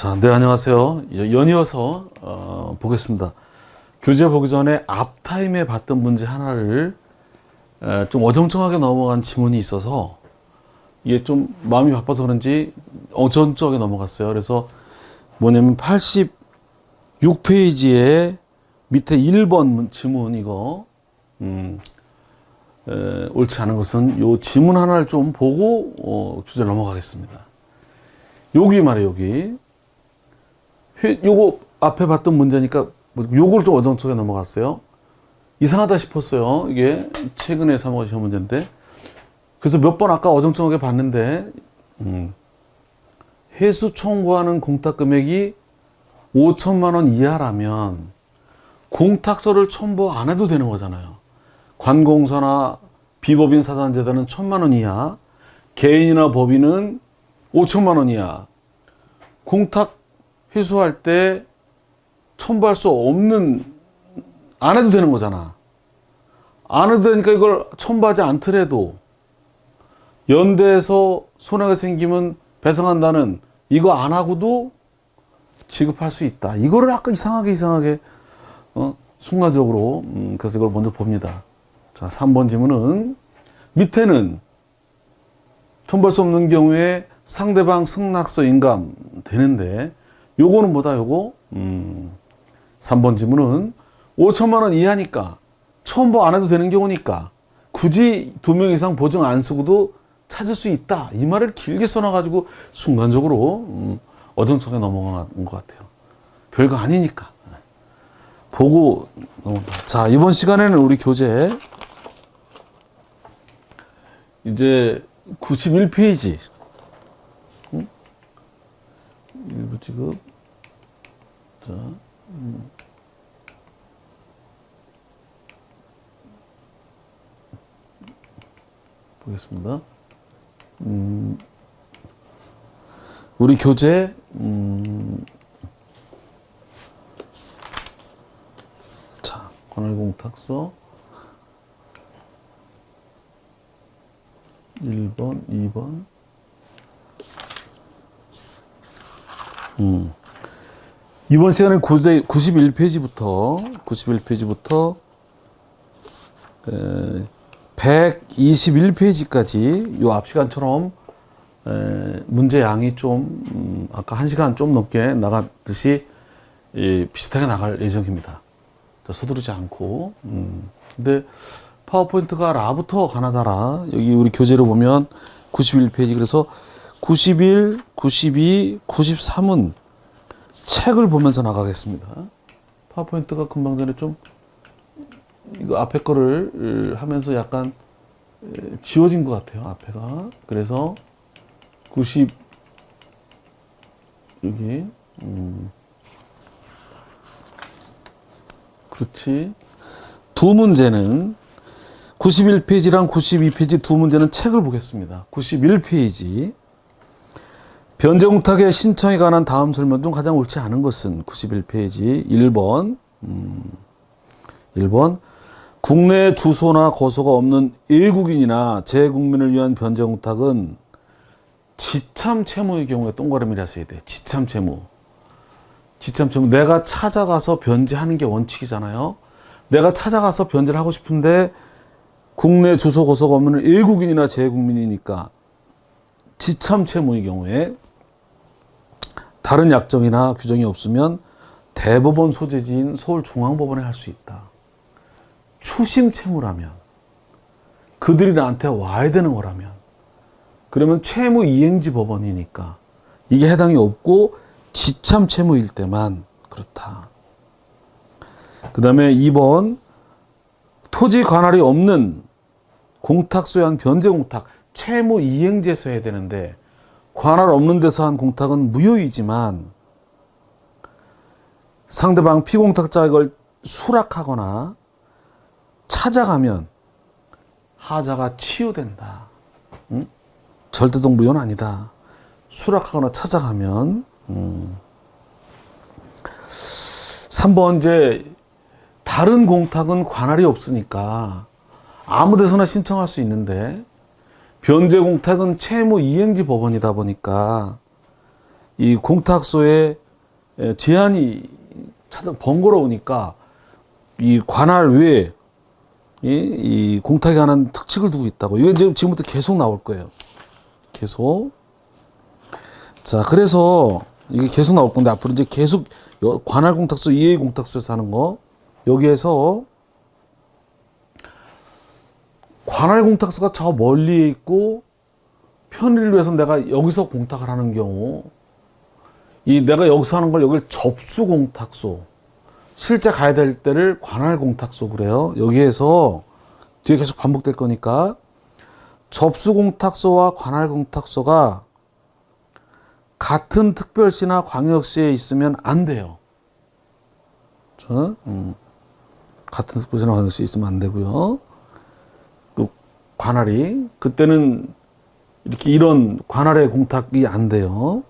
자, 네, 안녕하세요. 연이어서 보겠습니다. 교재 보기 전에 앞타임에 봤던 문제 하나를 좀 어정쩡하게 넘어간 지문이 있어서 이게 좀 마음이 바빠서 그런지 어정쩡하게 넘어갔어요. 그래서 뭐냐면 86페이지에 밑에 1번 지문 이거 옳지 않은 것은 요 지문 하나를 좀 보고 주제 넘어가겠습니다. 여기 말이에요, 여기. 요거 앞에 봤던 문제니까 요걸 좀 어정쩡하게 넘어갔어요. 이상하다 싶었어요. 이게 최근에 3월 시험 문제인데. 그래서 몇 번 아까 어정쩡하게 봤는데 회수 청구하는 공탁 금액이 5천만 원 이하라면 공탁서를 첨부 안 해도 되는 거잖아요. 관공서나 비법인 사단재단은 1,000만 원 이하, 개인이나 법인은 5천만 원 이하. 공탁 회수할 때 첨부할 수 없는, 안 해도 되는 거잖아. 안 해도 되니까 이걸 첨부하지 않더라도 연대에서 손해가 생기면 배상한다는 이거 안 하고도 지급할 수 있다. 이거를 아까 이상하게 순간적으로 그래서 이걸 먼저 봅니다. 자, 3번 질문은 밑에는 첨부할 수 없는 경우에 상대방 승낙서 인감 되는데 요거는 뭐다, 요거? 3번 질문은 5천만 원 이하니까 첨부 안 해도 되는 경우니까 굳이 2명 이상 보증 안 쓰고도 찾을 수 있다. 이 말을 길게 써놔가지고 순간적으로 어정쩡하게 넘어간 것 같아요. 별거 아니니까. 보고 넘어간다. 자, 이번 시간에는 우리 교재 이제 91페이지 일부 지급. 자, 보겠습니다. 우리 교재 자, 관할공탁서 1번, 2번. 이번 시간에 91페이지부터 121페이지까지 요 앞 시간처럼 문제 양이 좀 아까 1시간 좀 넘게 나갔듯이 비슷하게 나갈 예정입니다. 서두르지 않고. 근데 파워포인트가 라부터 가나다라. 여기 우리 교재로 보면 91페이지. 그래서 91, 92, 93은 책을 보면서 나가겠습니다. 파워포인트가 금방 전에 좀 이거 앞에 거를 하면서 약간 지워진 것 같아요, 앞에가. 그래서 90 여기 그렇지. 두 문제는 91페이지랑 92페이지 두 문제는 책을 보겠습니다. 91페이지 변제공탁의 신청에 관한 다음 설명 중 가장 옳지 않은 것은 91페이지 1번 1번 국내 주소나 거소가 없는 외국인이나 재국민을 위한 변제공탁은 지참 채무의 경우에 동그라미를 써야 돼. 지참 채무. 내가 찾아가서 변제하는 게 원칙이잖아요. 내가 찾아가서 변제를 하고 싶은데 국내 주소 거소가 없는 외국인이나 재국민이니까 지참 채무의 경우에 다른 약정이나 규정이 없으면 대법원 소재지인 서울중앙법원에 할 수 있다. 추심 채무라면, 그들이 나한테 와야 되는 거라면, 그러면 채무 이행지 법원이니까 이게 해당이 없고 지참 채무일 때만 그렇다. 그 다음에 2번 토지 관할이 없는 공탁소에 변제 공탁, 채무 이행지에서 해야 되는데 관할 없는 데서 한 공탁은 무효이지만 상대방 피공탁자가 이걸 수락하거나 찾아가면 하자가 치유된다. 절대동무효는 아니다. 수락하거나 찾아가면. 3번 이제 다른 공탁은 관할이 없으니까 아무 데서나 신청할 수 있는데 변제 공탁은 채무 이행지 법원이다 보니까 이 공탁소에 제한이 번거로우니까 이 관할 외에 이 공탁에 관한 특칙을 두고 있다고. 이건 지금부터 계속 나올 거예요. 계속. 자, 그래서 이게 계속 나올 건데 앞으로 이제 계속 관할 공탁소, 이해 공탁소에서 하는 거, 여기에서 관할 공탁소가 저 멀리에 있고 편의를 위해서 내가 여기서 공탁을 하는 경우, 이 내가 여기서 하는 걸 여기를 접수 공탁소, 실제 가야 될 때를 관할 공탁소 그래요. 여기에서 뒤에 계속 반복될 거니까 접수 공탁소와 관할 공탁소가 같은 특별시나 광역시에 있으면 안 돼요. 같은 특별시나 광역시에 있으면 안 되고요. 그 관할이 그때는 이렇게 이런 관할의 공탁이 안 돼요.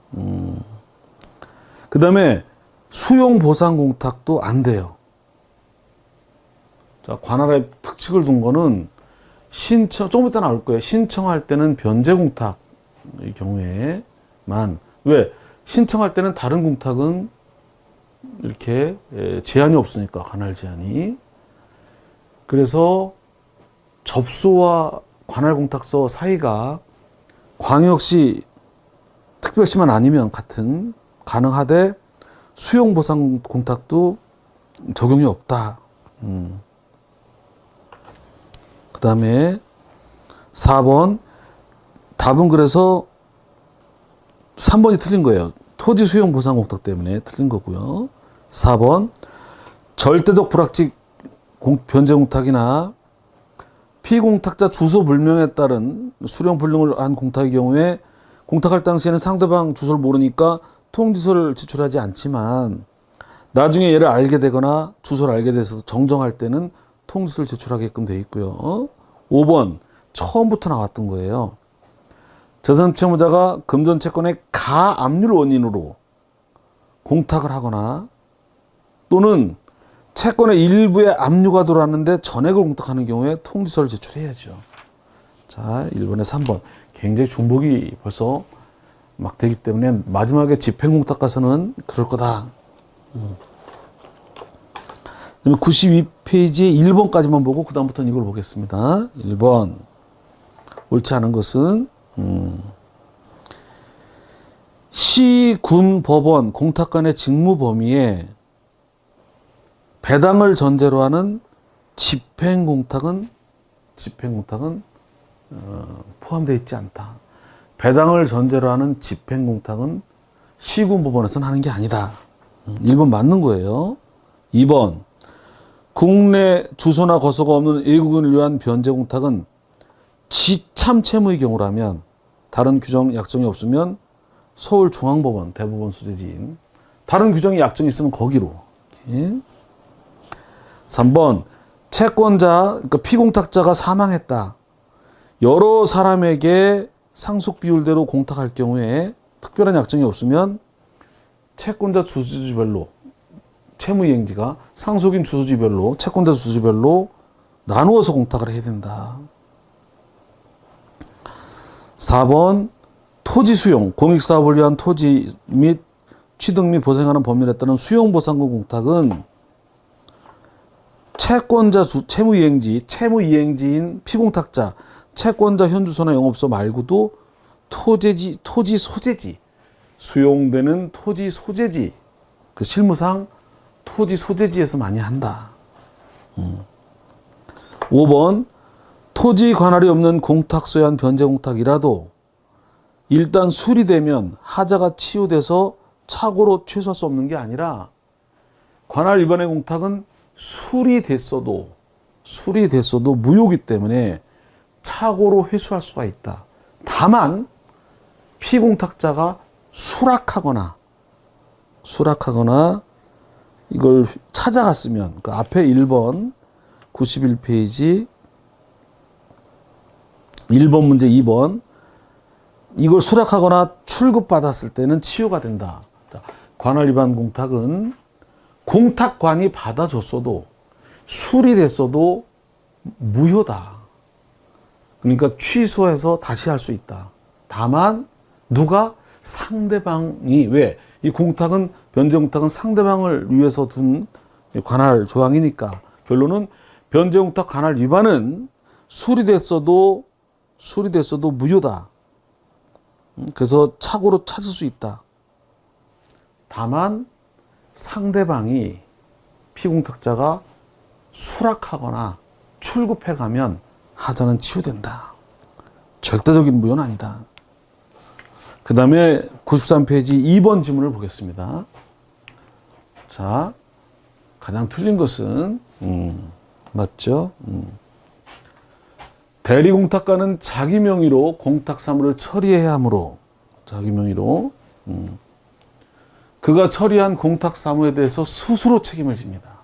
그 다음에 수용 보상 공탁도 안 돼요. 자, 관할의 특칙을 둔 거는 신청, 조금 이따 나올 거예요. 신청할 때는 변제 공탁의 경우에만. 왜? 신청할 때는 다른 공탁은 이렇게 제한이 없으니까, 관할 제한이. 그래서 접수와 관할 공탁소 사이가 광역시, 특별시만 아니면 같은 가능하되 수용 보상 공탁도 적용이 없다. 그 다음에 4번 답은 그래서 3번이 틀린 거예요. 토지 수용 보상 공탁 때문에 틀린 거고요. 4번 절대적 불확직 변제 공탁이나 피공탁자 주소 불명에 따른 수령 불능을 한 공탁의 경우에 공탁할 당시에는 상대방 주소를 모르니까 통지서를 제출하지 않지만 나중에 얘를 알게 되거나 주소를 알게 돼서 정정할 때는 통지서를 제출하게끔 되어 있고요. 5번 처음부터 나왔던 거예요. 제3 채무자가 금전 채권의 가압류 원인으로 공탁을 하거나 또는 채권의 일부에 압류가 들어왔는데 전액을 공탁하는 경우에 통지서를 제출해야죠. 자, 1번에 3번. 굉장히 중복이 벌써 막 되기 때문에 마지막에 집행공탁 가서는 그럴 거다. 그다음에 92페이지 1번까지만 보고 그 다음부터는 이걸 보겠습니다. 1번. 옳지 않은 것은 시, 군, 법원, 공탁관의 직무 범위에 배당을 전제로 하는 집행공탁은 포함되어 있지 않다. 배당을 전제로 하는 집행공탁은 시군 법원에서는 하는 게 아니다. 1번 맞는 거예요. 2번 국내 주소나 거소가 없는 외국인을 위한 변제공탁은 지참 채무의 경우라면 다른 규정 약정이 없으면 서울중앙법원 대법원 소재지인 다른 규정이 약정이 있으면 거기로. 이렇게. 3번 채권자 그러니까 피공탁자가 사망했다. 여러 사람에게 상속 비율대로 공탁할 경우에 특별한 약정이 없으면 채권자 주소지별로 채무이행지가 상속인 주소지별로 채권자 주소지별로 나누어서 공탁을 해야 된다. 4번 토지 수용, 공익사업을 위한 토지 및 취득 및 보상하는 법률에 따른 수용보상금 공탁은 채권자 채무이행지인 피공탁자, 채권자 현주소나 영업소 말고도 토지 소재지, 수용되는 토지 소재지, 그 실무상 토지 소재지에서 많이 한다. 5번 토지 관할이 없는 공탁소에 한 변제 공탁이라도 일단 수리되면 하자가 치유돼서 착오로 취소할 수 없는 게 아니라 관할 위반의 공탁은 수리됐어도 무효이기 때문에 착오로 회수할 수가 있다. 다만 피공탁자가 수락하거나 이걸 찾아갔으면 그 앞에 1번 91페이지 1번 문제 2번 이걸 수락하거나 출급받았을 때는 치유가 된다. 자, 관할 위반 공탁은 공탁관이 받아줬어도 수리됐어도 무효다. 그러니까 취소해서 다시 할 수 있다. 다만 누가 상대방이 왜? 이 공탁은 변제공탁은 상대방을 위해서 둔 관할 조항이니까 결론은 변제공탁 관할 위반은 수리됐어도 무효다. 그래서 착오로 찾을 수 있다. 다만 상대방이 피공탁자가 수락하거나 출급해가면 하자는 치유된다. 절대적인 무효는 아니다. 그 다음에 93페이지 2번 지문을 보겠습니다. 자, 가장 틀린 것은 맞죠? 대리공탁가는 자기 명의로 공탁 사무를 처리해야 하므로 자기 명의로 그가 처리한 공탁 사무에 대해서 스스로 책임을 집니다.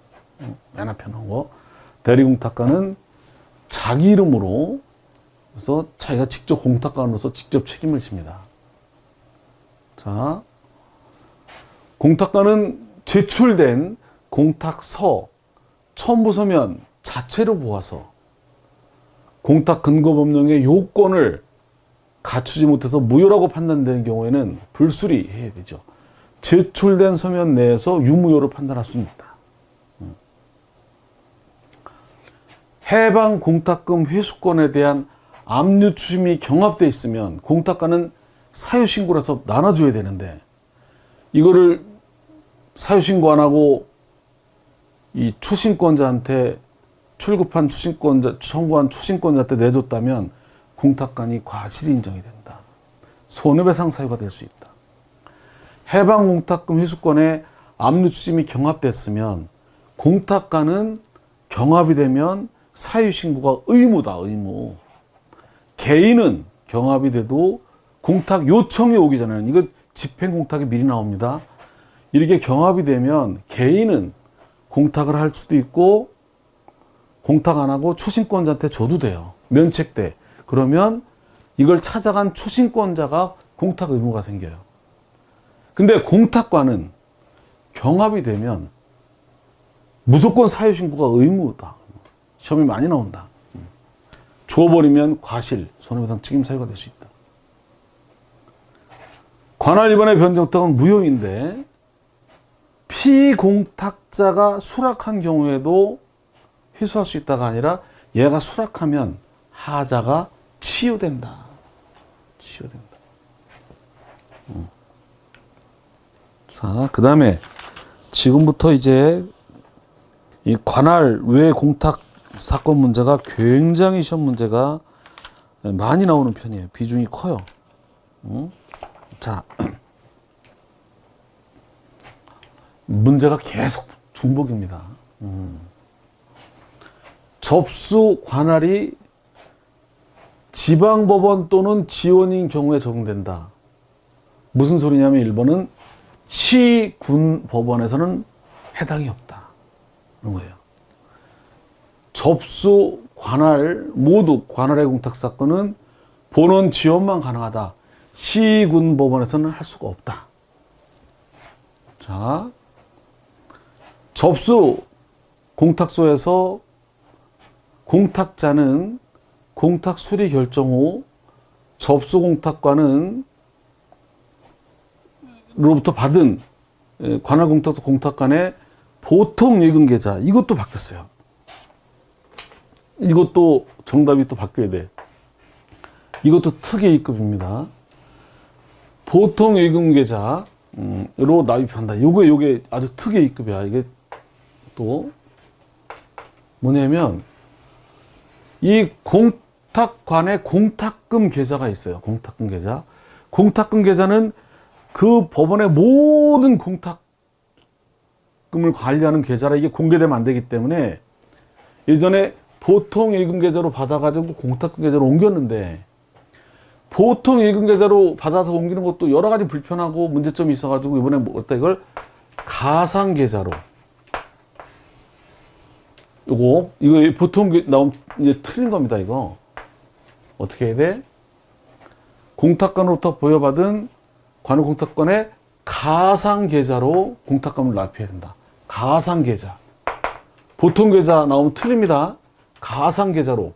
맨 앞에 나온 거. 대리공탁가는 자기 이름으로 그래서 자기가 직접 공탁관으로서 직접 책임을 집니다. 자, 공탁관은 제출된 공탁서, 첨부서면 자체로 보아서 공탁 근거법령의 요건을 갖추지 못해서 무효라고 판단되는 경우에는 불수리해야 되죠. 제출된 서면 내에서 유무효를 판단할 수는 있다. 해방 공탁금 회수권에 대한 압류 추심이 경합되어 있으면 공탁가는 사유신고를 해서 나눠줘야 되는데 이거를 사유신고 안 하고 이 추신권자한테 출급한 추신권자, 청구한 추신권자한테 내줬다면 공탁관이 과실이 인정이 된다. 손해배상 사유가 될 수 있다. 해방 공탁금 회수권에 압류 추심이 경합됐으면 공탁관은 경합이 되면 사유신고가 의무다, 의무. 개인은 경합이 돼도 공탁 요청이 오기 전에는, 이거 집행공탁이 미리 나옵니다. 이렇게 경합이 되면 개인은 공탁을 할 수도 있고 공탁 안 하고 추신권자한테 줘도 돼요. 면책돼. 그러면 이걸 찾아간 추신권자가 공탁 의무가 생겨요. 근데 공탁과는 경합이 되면 무조건 사유신고가 의무다. 시험이 많이 나온다. 줘버리면 과실, 손해배상 책임 사유가 될 수 있다. 관할 위반의 변제공탁은 무효인데 피공탁자가 수락한 경우에도 회수할 수 있다가 아니라 얘가 수락하면 하자가 치유된다. 치유된다. 자, 그 다음에 지금부터 이제 이 관할 외 공탁 사건 문제가 굉장히 시험 문제가 많이 나오는 편이에요. 비중이 커요. 자, 문제가 계속 중복입니다. 접수 관할이 지방법원 또는 지원인 경우에 적용된다. 무슨 소리냐면 1번은 시, 군 법원에서는 해당이 없다. 그런 거예요. 접수, 관할, 모두 관할의 공탁 사건은 본원 지원만 가능하다. 시, 군 법원에서는 할 수가 없다. 자, 접수 공탁소에서 공탁자는 공탁 수리 결정 후 접수 공탁관은 로부터 받은 관할 공탁소 공탁관의 보통 예금 계좌, 이것도 바뀌었어요. 이것도 정답이 또 바뀌어야 돼. 이것도 특의 A급입니다. 보통 예금 계좌로 납입한다. 요게 아주 특의 A급이야. 이게 또 뭐냐면 이 공탁관에 공탁금 계좌가 있어요. 공탁금 계좌. 공탁금 계좌는 그 법원의 모든 공탁금을 관리하는 계좌라 이게 공개되면 안 되기 때문에 예전에 보통 예금 계좌로 받아가지고 공탁금 계좌로 옮겼는데 보통 예금 계좌로 받아서 옮기는 것도 여러 가지 불편하고 문제점이 있어가지고 이번에 뭐였다 이걸 가상 계좌로 이거 보통 나온 이제 틀린 겁니다. 이거 어떻게 해야 돼? 공탁관으로부터 부여받은 관할 공탁관의 가상 계좌로 공탁금을 납입해야 된다. 가상 계좌. 보통 계좌 나오면 틀립니다. 가상 계좌로.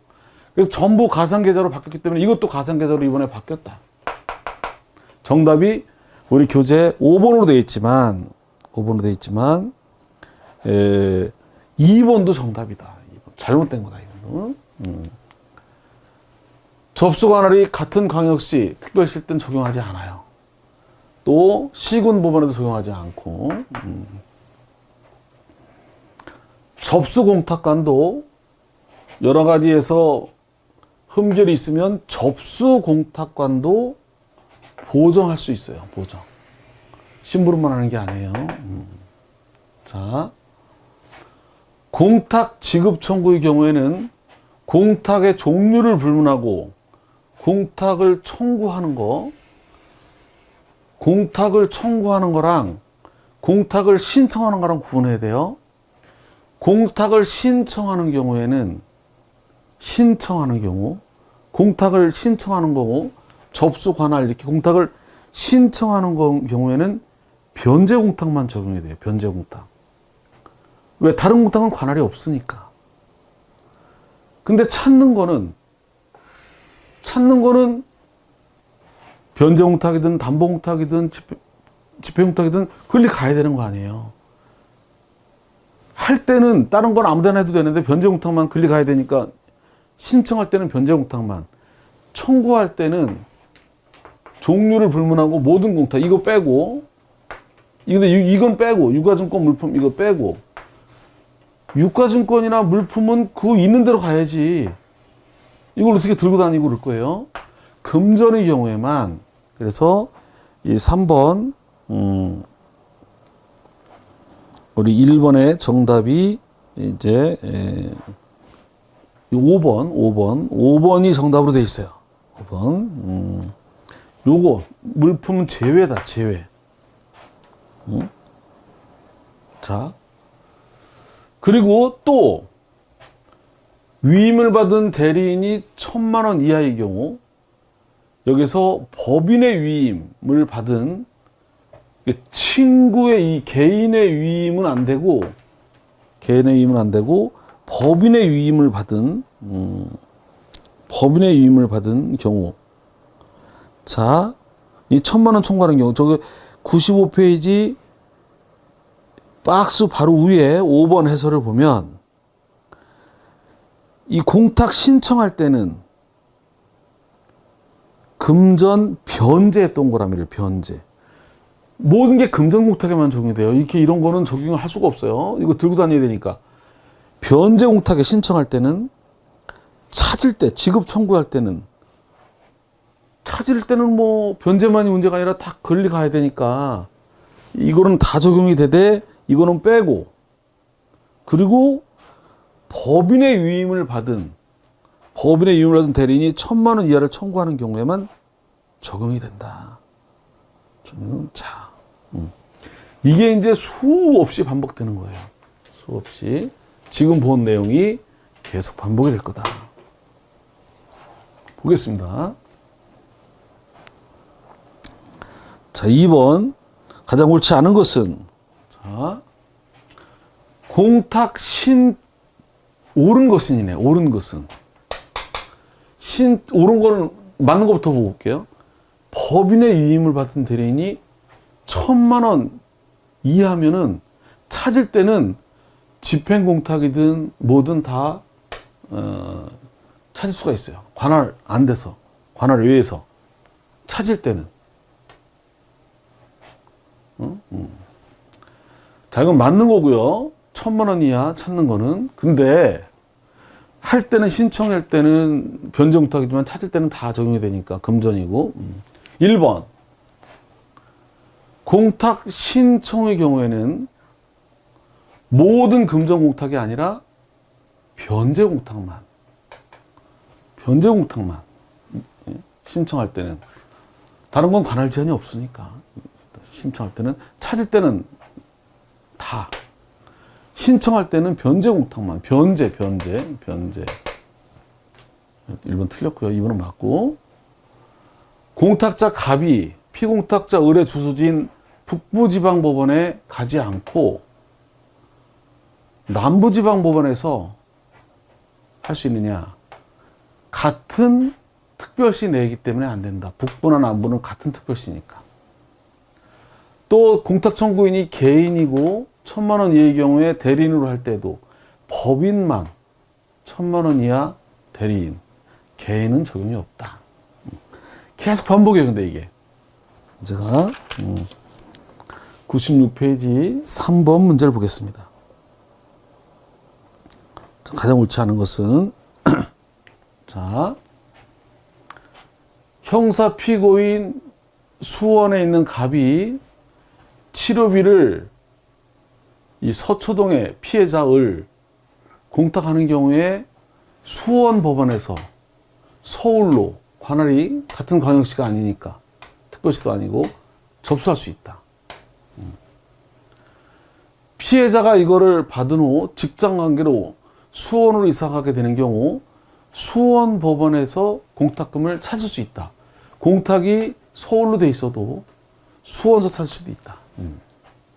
그래서 전부 가상 계좌로 바뀌었기 때문에 이것도 가상 계좌로 이번에 바뀌었다. 정답이 우리 교재 5번으로 되어 있지만 2번도 정답이다. 2번. 잘못된 거다. 이거는. 접수 관할이 같은 광역시 특별시 때는 적용하지 않아요. 또 시군 법원에도 적용하지 않고 접수 공탁관도 여러 가지에서 흠결이 있으면 접수 공탁관도 보정할 수 있어요. 보정. 심부름만 하는 게 아니에요. 자, 공탁 지급 청구의 경우에는 공탁의 종류를 불문하고 공탁을 청구하는 거랑 공탁을 신청하는 거랑 구분해야 돼요. 공탁을 신청하는 경우에는 공탁을 신청하는 거고 접수 관할 이렇게 공탁을 신청하는 경우에는 변제 공탁만 적용해야 돼요. 변제 공탁. 왜? 다른 공탁은 관할이 없으니까. 근데 찾는 거는 변제 공탁이든 담보 공탁이든 집행 공탁이든 권리 가야 되는 거 아니에요. 할 때는 다른 건 아무데나 해도 되는데 변제 공탁만 권리 가야 되니까 신청할 때는 변제 공탁만, 청구할 때는 종류를 불문하고 모든 공탁 이거 빼고, 이건 빼고, 유가증권 물품 이거 빼고, 유가증권이나 물품은 그 있는 대로 가야지. 이걸 어떻게 들고 다니고 그럴 거예요? 금전의 경우에만. 그래서 이 3번 우리 1번의 정답이 이제 5번이 정답으로 돼 있어요. 5번. 요거 물품은 제외다. 제외. 자, 그리고 또 위임을 받은 대리인이 1,000만 원 이하의 경우 여기서 법인의 위임을 받은 친구의 이 개인의 위임은 안 되고 법인의 위임을 받은 경우. 자, 이 1,000만 원 청구하는 경우 저기 95페이지 박스 바로 위에 5번 해설을 보면 이 공탁 신청할 때는 금전 변제 동그라미를 변제. 모든 게 금전 공탁에만 적용이 돼요. 이렇게 이런 거는 적용을 할 수가 없어요. 이거 들고 다녀야 되니까. 변제 공탁에 신청할 때는 찾을 때, 지급 청구할 때는 찾을 때는 뭐 변제만이 문제가 아니라 다 권리 가야 되니까 이거는 다 적용이 되되 이거는 빼고, 그리고 법인의 위임을 받은 대리인이 1,000만 원 이하를 청구하는 경우에만 적용이 된다. 자, 이게 이제 수없이 반복되는 거예요. 수없이. 지금 본 내용이 계속 반복이 될 거다. 보겠습니다. 자, 2번. 가장 옳지 않은 것은, 자, 공탁 옳은 것은이네. 옳은 것은. 옳은 거는 맞는 것부터 보고 올게요. 법인의 위임을 받은 대리인이 1,000만 원 이하면은 찾을 때는 집행공탁이든 뭐든 다 찾을 수가 있어요. 관할 안 돼서, 관할 외에서 찾을 때는. 자, 이건 맞는 거고요. 1,000만 원 이하 찾는 거는. 근데 할 때는, 신청할 때는 변제공탁이지만 찾을 때는 다 적용이 되니까 금전이고. 1번. 공탁 신청의 경우에는 모든 금전공탁이 아니라 변제공탁만 신청할 때는. 다른 건 관할 제한이 없으니까. 신청할 때는, 찾을 때는 다. 신청할 때는 변제공탁만. 변제. 1번 틀렸고요. 2번은 맞고. 공탁자 갑이 피공탁자 의뢰 주소지인 북부지방법원에 가지 않고 남부지방법원에서 할 수 있느냐? 같은 특별시 내이기 때문에 안 된다. 북부나 남부는 같은 특별시니까. 또 공탁 청구인이 개인이고 1,000만 원 이하의 경우에 대리인으로 할 때도 법인만 1,000만 원 이하 대리인, 개인은 적용이 없다. 계속 반복해요, 근데 이게. 제가 96페이지 3번 문제를 보겠습니다. 가장 옳지 않은 것은 자, 형사 피고인 수원에 있는 갑이 치료비를 이 서초동의 피해자을 공탁하는 경우에 수원 법원에서 서울로 관할이 같은 광역시가 아니니까 특별시도 아니고 접수할 수 있다. 피해자가 이거를 받은 후 직장 관계로 수원으로 이사 가게 되는 경우 수원 법원에서 공탁금을 찾을 수 있다. 공탁이 서울로 돼 있어도 수원서 찾을 수도 있다.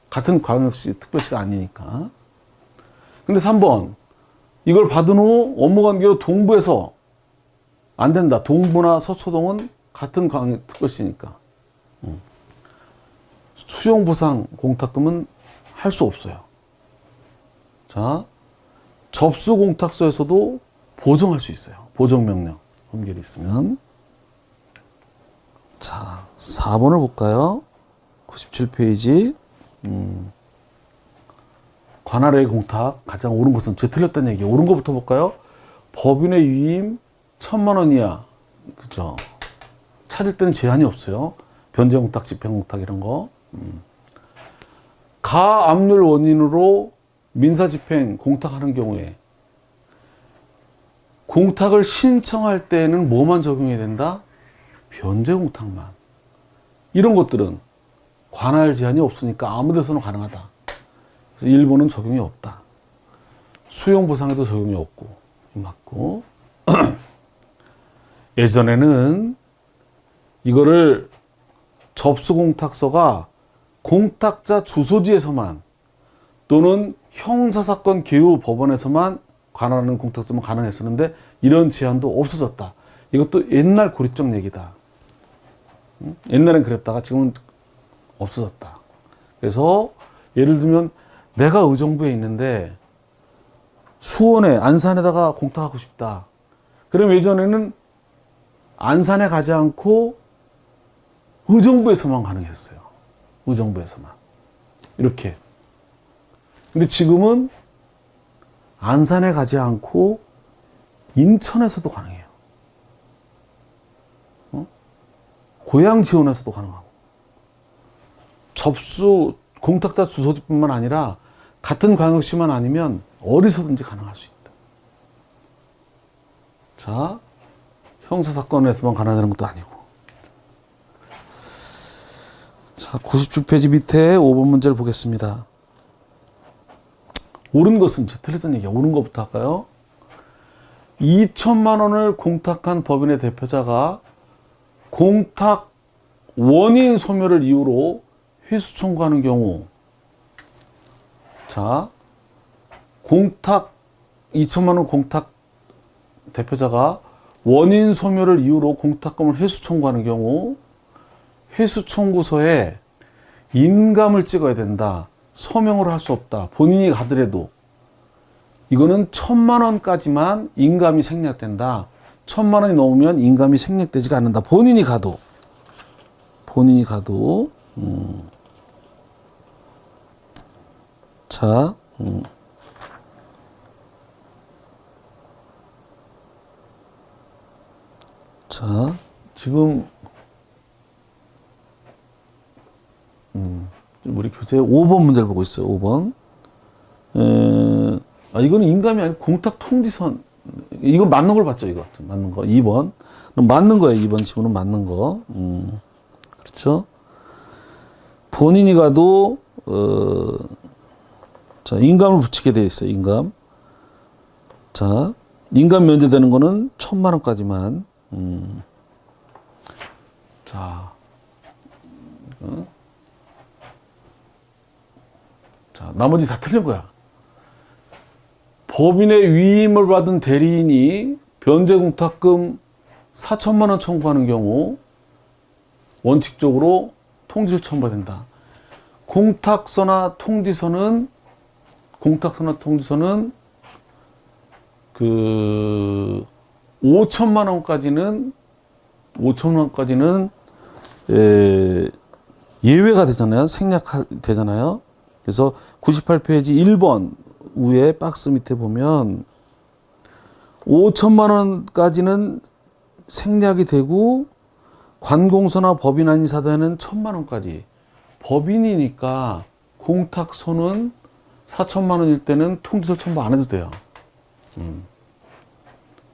같은 광역시 특별시가 아니니까. 근데 3번 이걸 받은 후 업무 관계로 동부에서 안 된다. 동부나 서초동은 같은 광역 특별시니까. 수용보상 공탁금은 할 수 없어요. 자, 접수공탁서에서도 보정할 수 있어요. 보정명령 판결이 있으면. 자, 4번을 볼까요? 97페이지. 관할의 공탁 가장 옳은 것은 제 틀렸다는 얘기예요. 옳은 것부터 볼까요? 법인의 위임 1,000만 원 이하. 그죠? 찾을 때는 제한이 없어요. 변제공탁, 집행공탁 이런 거. 가압류 원인으로 민사집행 공탁하는 경우에 공탁을 신청할 때는 뭐만 적용해야 된다? 변제공탁만. 이런 것들은 관할 제한이 없으니까 아무 데서나 가능하다. 그래서 일본은 적용이 없다. 수용보상에도 적용이 없고 맞고 예전에는 이거를 접수공탁서가 공탁자 주소지에서만 또는 형사사건 개요 법원에서만 관할하는 공탁서만 가능했었는데 이런 제한도 없어졌다. 이것도 옛날 고리적 얘기다. 옛날엔 그랬다가 지금은 없어졌다. 그래서 예를 들면 내가 의정부에 있는데 수원에 안산에다가 공탁하고 싶다. 그럼 예전에는 안산에 가지 않고 의정부에서만 가능했어요. 의정부에서만. 이렇게. 근데 지금은 안산에 가지 않고 인천에서도 가능해요. 고향 지원에서도 가능하고. 접수 공탁자 주소지뿐만 아니라 같은 광역시만 아니면 어디서든지 가능할 수 있다. 자, 형사사건에서만 가능하다는 것도 아니고. 자, 97페이지 밑에 5번 문제를 보겠습니다. 옳은 것은 저 틀렸던 얘기야. 옳은 것부터 할까요? 2,000만 원을 공탁한 법인의 대표자가 공탁 원인 소멸을 이유로 회수 청구하는 경우, 자, 2,000만 원 공탁 대표자가 원인 소멸을 이유로 공탁금을 회수 청구하는 경우 회수 청구서에 인감을 찍어야 된다. 서명을 할 수 없다. 본인이 가더라도 이거는 1,000만 원까지만 인감이 생략된다. 1,000만 원이 넘으면 인감이 생략되지가 않는다. 본인이 가도. 자, 자, 지금 우리 교재 5번 문제를 보고 있어요. 5번. 이거는 인감이 아니고 공탁 통지선. 이거 맞는 걸 봤죠, 이거. 맞는 거. 2번. 맞는 거예요, 2번 지문은 맞는 거. 그렇죠? 본인이 가도, 자, 인감을 붙이게 되어 있어요, 인감. 자, 인감 면제되는 거는 1,000만 원까지만. 자, 자, 나머지 다 틀린 거야. 법인의 위임을 받은 대리인이 변제공탁금 4,000만 원 청구하는 경우 원칙적으로 통지를 첨부된다. 공탁서나 통지서는 그 5천만 원까지는 예외가 되잖아요. 생략되잖아요. 그래서 98페이지 1번 위에 박스 밑에 보면 5천만 원까지는 생략이 되고 관공서나 법인 아닌 사단에는 1,000만 원까지. 법인이니까 공탁서는 4천만 원일 때는 통지서 첨부 안 해도 돼요.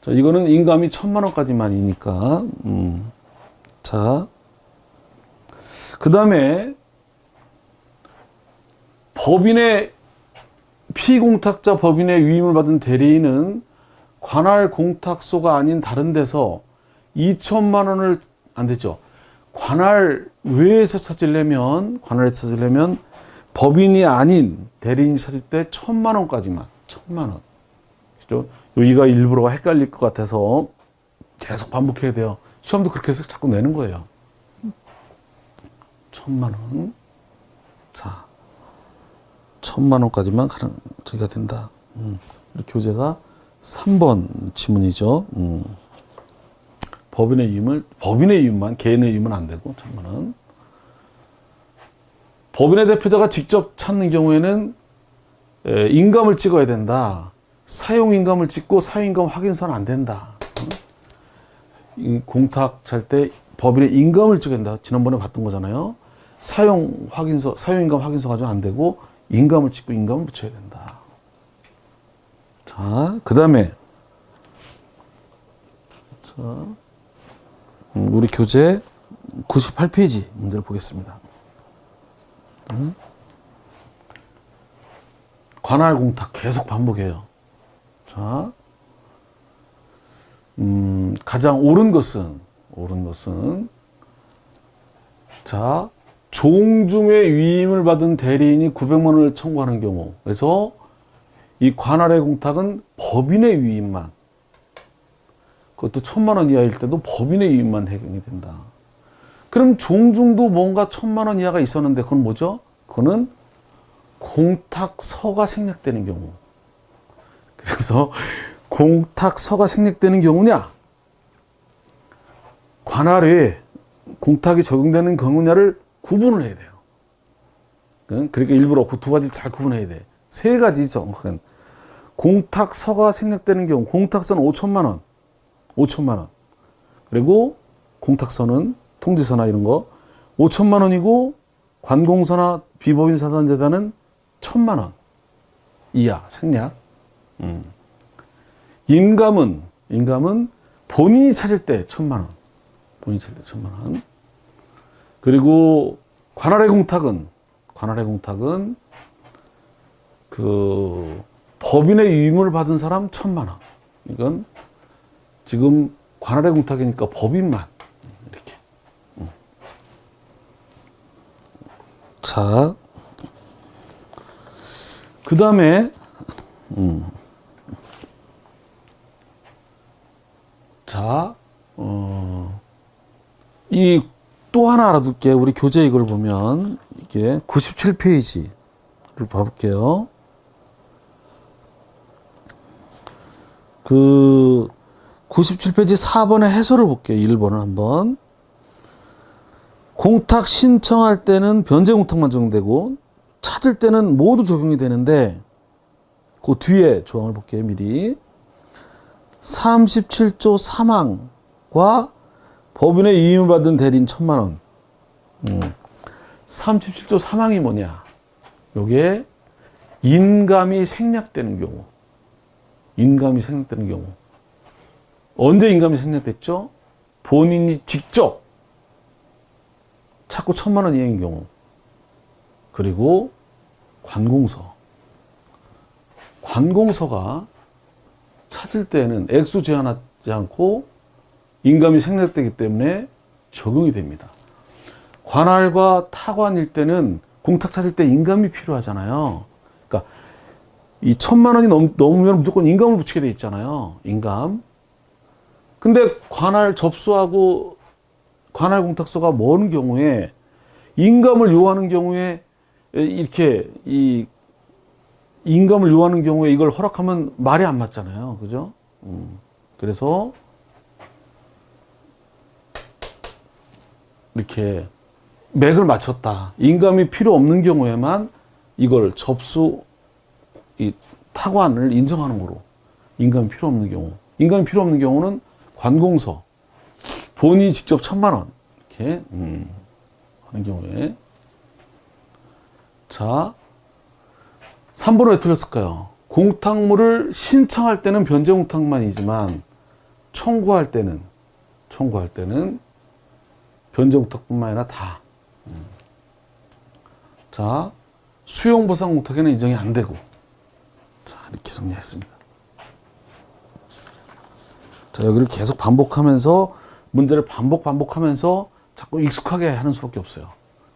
자, 이거는 인감이 1,000만 원까지만이니까. 자, 그 다음에 피공탁자 법인의 위임을 받은 대리인은 관할 공탁소가 아닌 다른 데서 2천만 원을 안 되죠. 관할에서 찾으려면 법인이 아닌 대리인이 찾을 때 1,000만 원까지만. 1,000만 원. 그죠? 여기가 일부러 헷갈릴 것 같아서 계속 반복해야 돼요. 시험도 그렇게 해서 자꾸 내는 거예요. 1,000만 원. 자, 1,000만 원까지만 저기가 된다. 교재가 3번 지문이죠. 법인의 이윤만, 개인의 이윤은 안 되고, 1,000만 원. 법인의 대표자가 직접 찾는 경우에는 인감을 찍어야 된다. 사용인감을 찍고 사용인감 확인서는 안 된다. 공탁 찰 때 법인의 인감을 찍어야 된다. 지난번에 봤던 거잖아요. 사용인감 확인서 가지고 안 되고, 인감을 찍고 인감을 붙여야 된다. 자, 그 다음에, 우리 교재 98페이지 문제를 보겠습니다. 관할 공탁 계속 반복해요. 자, 가장 옳은 것은, 자, 종중에 위임을 받은 대리인이 900만 원을 청구하는 경우. 그래서 이 관할의 공탁은 법인의 위임만, 그것도 1,000만 원 이하일 때도 법인의 위임만 해결이 된다. 그럼 종중도 뭔가 1,000만 원 이하가 있었는데 그건 뭐죠? 그거는 공탁서가 생략되는 경우. 그래서 공탁서가 생략되는 경우냐, 관할에 공탁이 적용되는 경우냐를 구분을 해야 돼요. 그러니까 일부러 그 두 가지 잘 구분해야 돼. 세 가지 정확한. 공탁서가 생략되는 경우, 공탁서는 5천만 원. 그리고 공탁서는 통지서나 이런 거 5천만 원이고, 관공서나 비법인 사단재단은 1,000만 원 이하 생략. 인감은 본인이 찾을 때 1,000만 원. 그리고 관할의 공탁은 그 법인의 위임을 받은 사람 1,000만 원. 이건 지금 관할의 공탁이니까 법인만 이렇게. 자, 그 다음에 자, 이 또 하나 알아둘게. 우리 교재 이걸 보면 이게 97페이지를 봐볼게요. 그 97페이지 4번의 해설을 볼게요. 1번을 한번. 공탁 신청할 때는 변제 공탁만 적용되고 찾을 때는 모두 적용이 되는데, 그 뒤에 조항을 볼게요. 미리. 37조 3항과 법인의 위임을 받은 대리인 1,000만 원. 37조 3항이 뭐냐? 요게 인감이 생략되는 경우. 언제 인감이 생략됐죠? 본인이 직접 찾고 1,000만 원 이하인 경우. 그리고 관공서가 찾을 때는 액수 제한하지 않고 인감이 생략되기 때문에 적용이 됩니다. 관할과 타관일 때는 공탁 찾을 때 인감이 필요하잖아요. 그러니까 이 1,000만 원이 넘으면 무조건 인감을 붙이게 돼 있잖아요. 인감. 근데 관할 접수하고 관할 공탁서가 먼 경우에 인감을 요하는 경우에 이렇게 이 인감을 요하는 경우에 이걸 허락하면 말이 안 맞잖아요. 그죠? 그래서 이렇게 맥을 맞췄다. 인감이 필요 없는 경우에만 이걸 접수 이 타관을 인정하는 거로. 인감이 필요 없는 경우. 인감이 필요 없는 경우는 관공서 본인이 직접 1,000만 원 이렇게 하는 경우에. 자, 3번은 왜 틀렸을까요? 공탁물을 신청할 때는 변제공탁만이지만 청구할 때는 변제공탁뿐만 아니라 다. 자, 수용보상공탁에는 인정이 안 되고. 자, 이렇게 정리했습니다. 자, 여기를 계속 반복하면서 문제를 반복하면서 자꾸 익숙하게 하는 수밖에 없어요.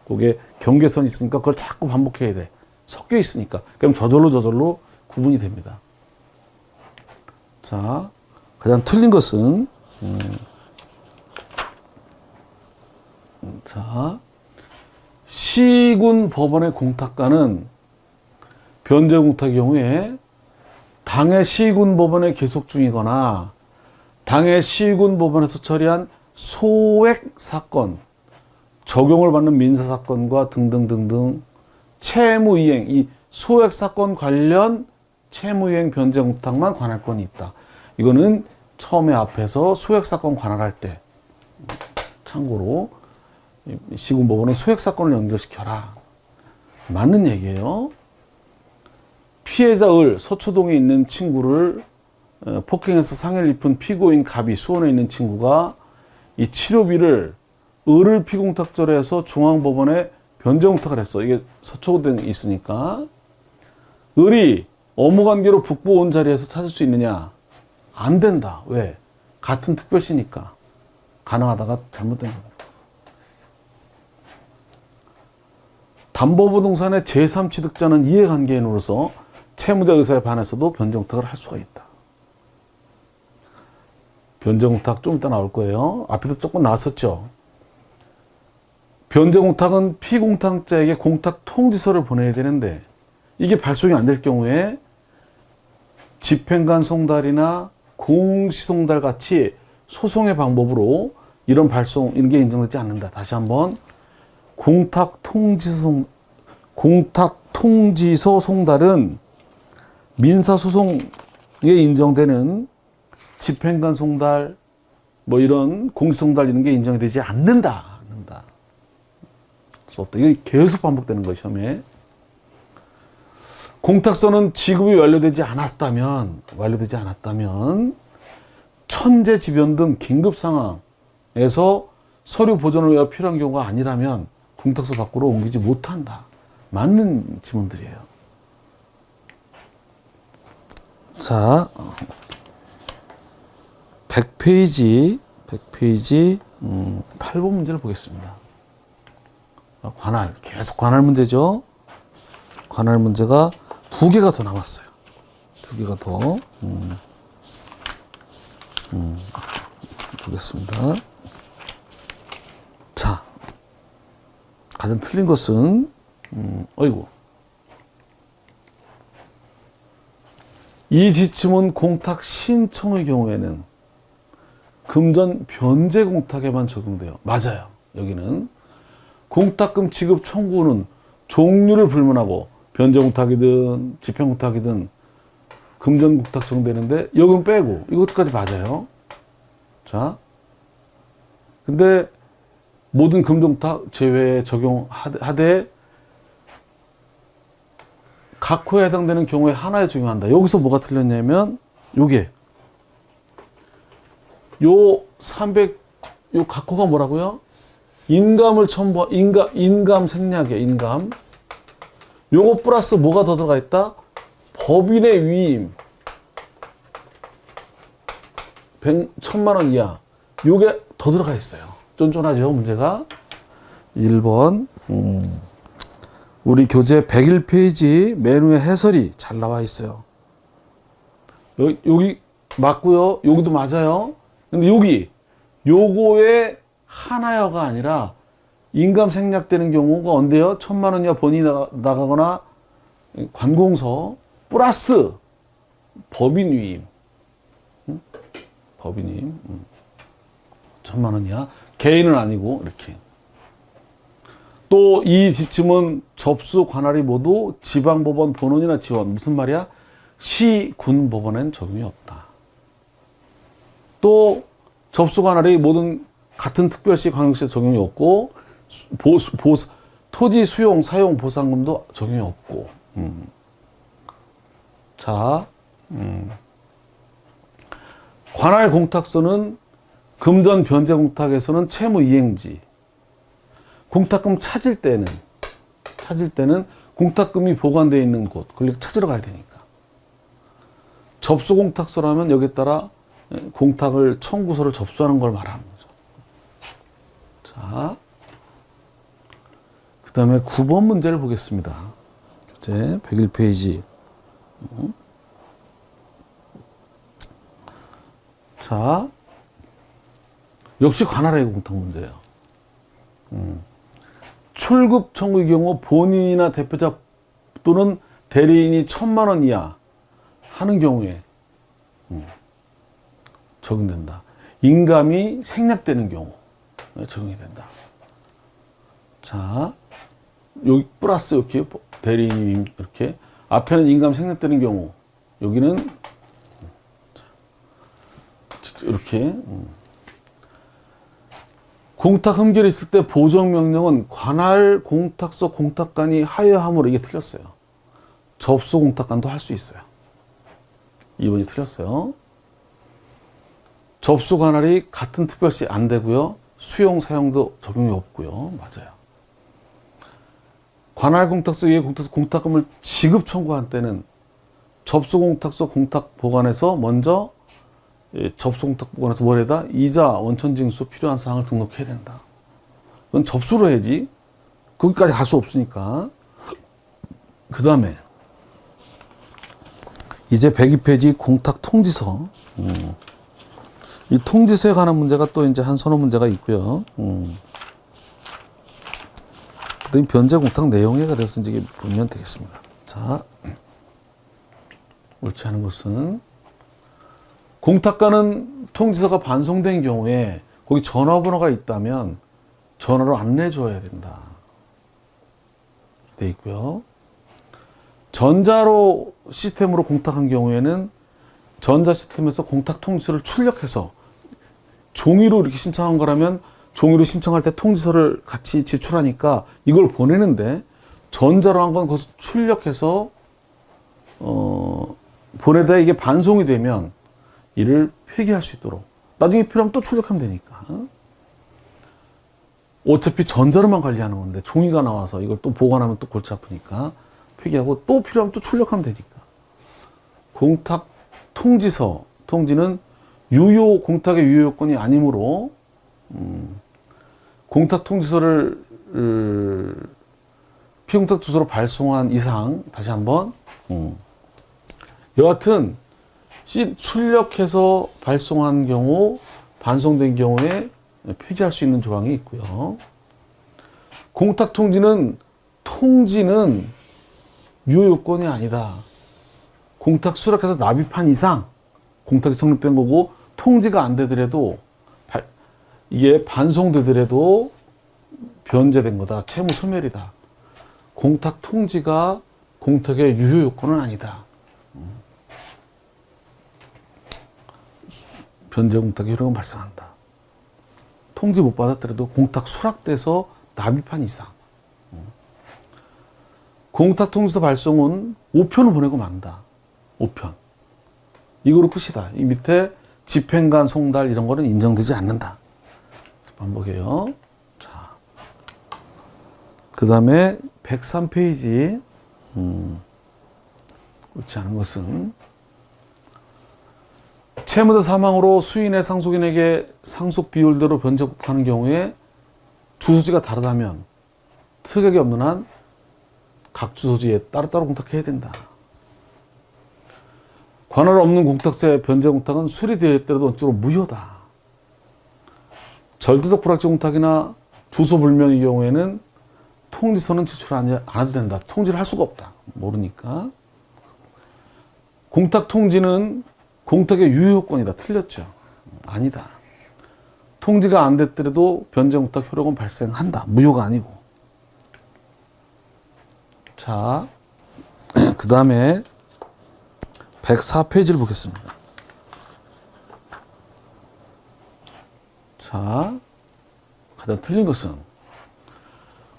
그게 경계선이 있으니까 그걸 자꾸 반복해야 돼. 섞여 있으니까. 그럼 저절로 구분이 됩니다. 자, 가장 틀린 것은 자, 시군 법원의 공탁가는 변제공탁의 경우에 당해 시군 법원에 계속 중이거나 당해 시군 법원에서 처리한 소액 사건, 적용을 받는 민사 사건과 등등등등 채무이행, 이 소액 사건 관련 채무이행 변제공탁만 관할 건이 있다. 이거는 처음에 앞에서 소액 사건 관할할 때 참고로 시군법원은 소액 사건을 연결시켜라. 맞는 얘기예요. 피해자 을 서초동에 있는 친구를 폭행해서 상해를 입은 피고인 갑이 수원에 있는 친구가 이 치료비를 을을 피공탁조로 해서 중앙법원에 변제공탁을 했어. 이게 서초동에 있으니까. 을이 업무관계로 북부 온 자리에서 찾을 수 있느냐? 안 된다. 왜? 같은 특별시니까. 가능하다가 잘못된 거다. 담보부동산의 제3취득자는 이해관계인으로서 채무자 의사에 반해서도 변제공탁을 할 수가 있다. 변제공탁 좀 이따 나올 거예요. 앞에서 조금 나왔었죠. 변제공탁은 피공탁자에게 공탁 통지서를 보내야 되는데 이게 발송이 안 될 경우에 집행관 송달이나 공시송달 같이 소송의 방법으로 이런 발송, 이런 게 인정되지 않는다. 다시 한번 공탁 통지서 송달은 민사소송에 인정되는 집행관 송달, 뭐 이런 공시송달 이런 게 인정이 되지 않는다. 이게 계속 반복되는 거예요, 시험에. 공탁서는 지급이 완료되지 않았다면 천재지변 등 긴급 상황에서 서류 보존을 위해 필요한 경우가 아니라면 공탁서 밖으로 옮기지 못한다. 맞는 지문들이에요. 자, 100페이지 8번 문제를 보겠습니다. 관할, 계속 관할 문제죠. 관할 문제가 2개가 더 남았어요. 2개가 더. 보겠습니다. 자, 가장 틀린 것은, 이 지침은 공탁 신청의 경우에는 금전 변제 공탁에만 적용돼요. 맞아요. 여기는 공탁금 지급 청구는 종류를 불문하고 변제 공탁이든 집행 공탁이든 금전 공탁 적용되는데 여기는 빼고 이것까지 맞아요. 자, 근데 모든 금전 공탁 제외에 적용하되 각 호에 해당되는 경우에 하나에 적용한다. 여기서 뭐가 틀렸냐면 요게 요 각호가 뭐라고요? 인감을 인감 생략이에요. 인감. 요거 플러스 뭐가 더 들어가 있다? 법인의 위임. 1,000만 원 이하. 요게 더 들어가 있어요. 쫀쫀하죠, 문제가. 1번. 우리 교재 101페이지 메뉴의 해설이 잘 나와 있어요. 여기 맞고요. 여기도 맞아요. 근데 요거의 하나여가 아니라 인감 생략되는 경우가 언제요? 1,000만 원 이하 본인이 나가거나 관공서 플러스 법인 위임. 법인 위임. 1,000만 원 이하. 개인은 아니고 이렇게. 또 이 지침은 접수 관할이 모두 지방법원 본원이나 지원. 무슨 말이야? 시, 군 법원엔 적용이 없다. 또 접수 관할이 모든 같은 특별시, 광역시에 적용이 없고 토지 수용, 사용 보상금도 적용이 없고. 자, 관할 공탁서는 금전 변제 공탁에서는 채무 이행지. 공탁금 찾을 때는 공탁금이 보관되어 있는 곳, 그걸 찾으러 가야 되니까. 접수 공탁서라면 여기에 따라 공탁을 청구서를 접수하는 걸 말하는 거죠. 자, 그 다음에 9번 문제를 보겠습니다. 이제 101페이지. 자, 역시 관할의 공탁 문제예요. 출급 청구의 경우 본인이나 대표자 또는 대리인이 1,000만 원 이하 하는 경우에 적용된다. 인감이 생략되는 경우 적용이 된다. 자, 여기 플러스 이렇게 대리인이 이렇게 앞에는 인감 생략되는 경우 여기는 이렇게 공탁 흠결이 있을 때 보정명령은 관할 공탁서 공탁관이 하여함으로 이게 틀렸어요. 접수 공탁관도 할 수 있어요. 2번이 틀렸어요. 접수 관할이 같은 특별시 안 되고요. 수용 사용도 적용이 없고요. 맞아요. 관할 공탁서 위에 공탁금을 지급 청구한 때는 접수 공탁서 공탁 보관에서 먼저 접수 공탁 보관에서 뭘 해다? 이자, 원천 징수 필요한 사항을 등록해야 된다. 그건 접수로 해야지. 거기까지 갈 수 없으니까. 그 다음에 이제 102페이지 공탁 통지서. 이 통지서에 관한 문제가 또 이제 한 서너 문제가 있고요. 그다음에 변제 공탁 내용에 관해서 이제 보면 되겠습니다. 자, 옳지 않은 것은 공탁관은 통지서가 반송된 경우에 거기 전화번호가 있다면 전화로 안내줘야 된다. 돼 있고요. 전자로 시스템으로 공탁한 경우에는 전자 시스템에서 공탁 통지서를 출력해서 종이로 이렇게 신청한 거라면 종이로 신청할 때 통지서를 같이 제출하니까 이걸 보내는데 전자로 한 건 거기서 출력해서 보내다 이게 반송이 되면 이를 폐기할 수 있도록 나중에 필요하면 또 출력하면 되니까. 어차피 전자로만 관리하는 건데 종이가 나와서 이걸 또 보관하면 또 골치 아프니까 폐기하고 또 필요하면 또 출력하면 되니까. 공탁 통지서, 통지는 유효 공탁의 유효 요건이 아니므로 공탁 통지서를 피공탁 주소로 발송한 이상 다시 한번 여하튼 출력해서 발송한 경우 반송된 경우에 폐지할 수 있는 조항이 있고요. 공탁 통지는 유효 요건이 아니다. 공탁 수락해서 납입한 이상 공탁이 성립된 거고 통지가 안 되더라도 이게 반송되더라도 변제된 거다. 채무 소멸이다. 공탁 통지가 공탁의 유효 요건은 아니다. 변제 공탁의 효력은 발생한다. 통지 못 받았더라도 공탁 수락돼서 납입한 이상. 공탁 통지서 발송은 5편을 보내고 만다. 5편. 이거로 끝이다. 이 밑에 집행관, 송달 이런 거는 인정되지 않는다. 반복해요. 자, 그 다음에 103페이지. 옳지 않은 것은 채무자 사망으로 수인의 상속인에게 상속 비율대로 변제하는 경우에 주소지가 다르다면 특약이 없는 한 각 주소지에 따로따로 공탁해야 된다. 관할 없는 공탁세 변제 공탁은 수리되었더라도 원칙으로 무효다. 절대적 불확정 공탁이나 주소 불명의 경우에는 통지서는 제출 안 해도 된다. 통지를 할 수가 없다. 모르니까. 공탁 통지는 공탁의 유효권이다. 틀렸죠. 아니다. 통지가 안 됐더라도 변제공탁 효력은 발생한다. 무효가 아니고. 자, 그 다음에 104페이지를 보겠습니다. 자, 가장 틀린 것은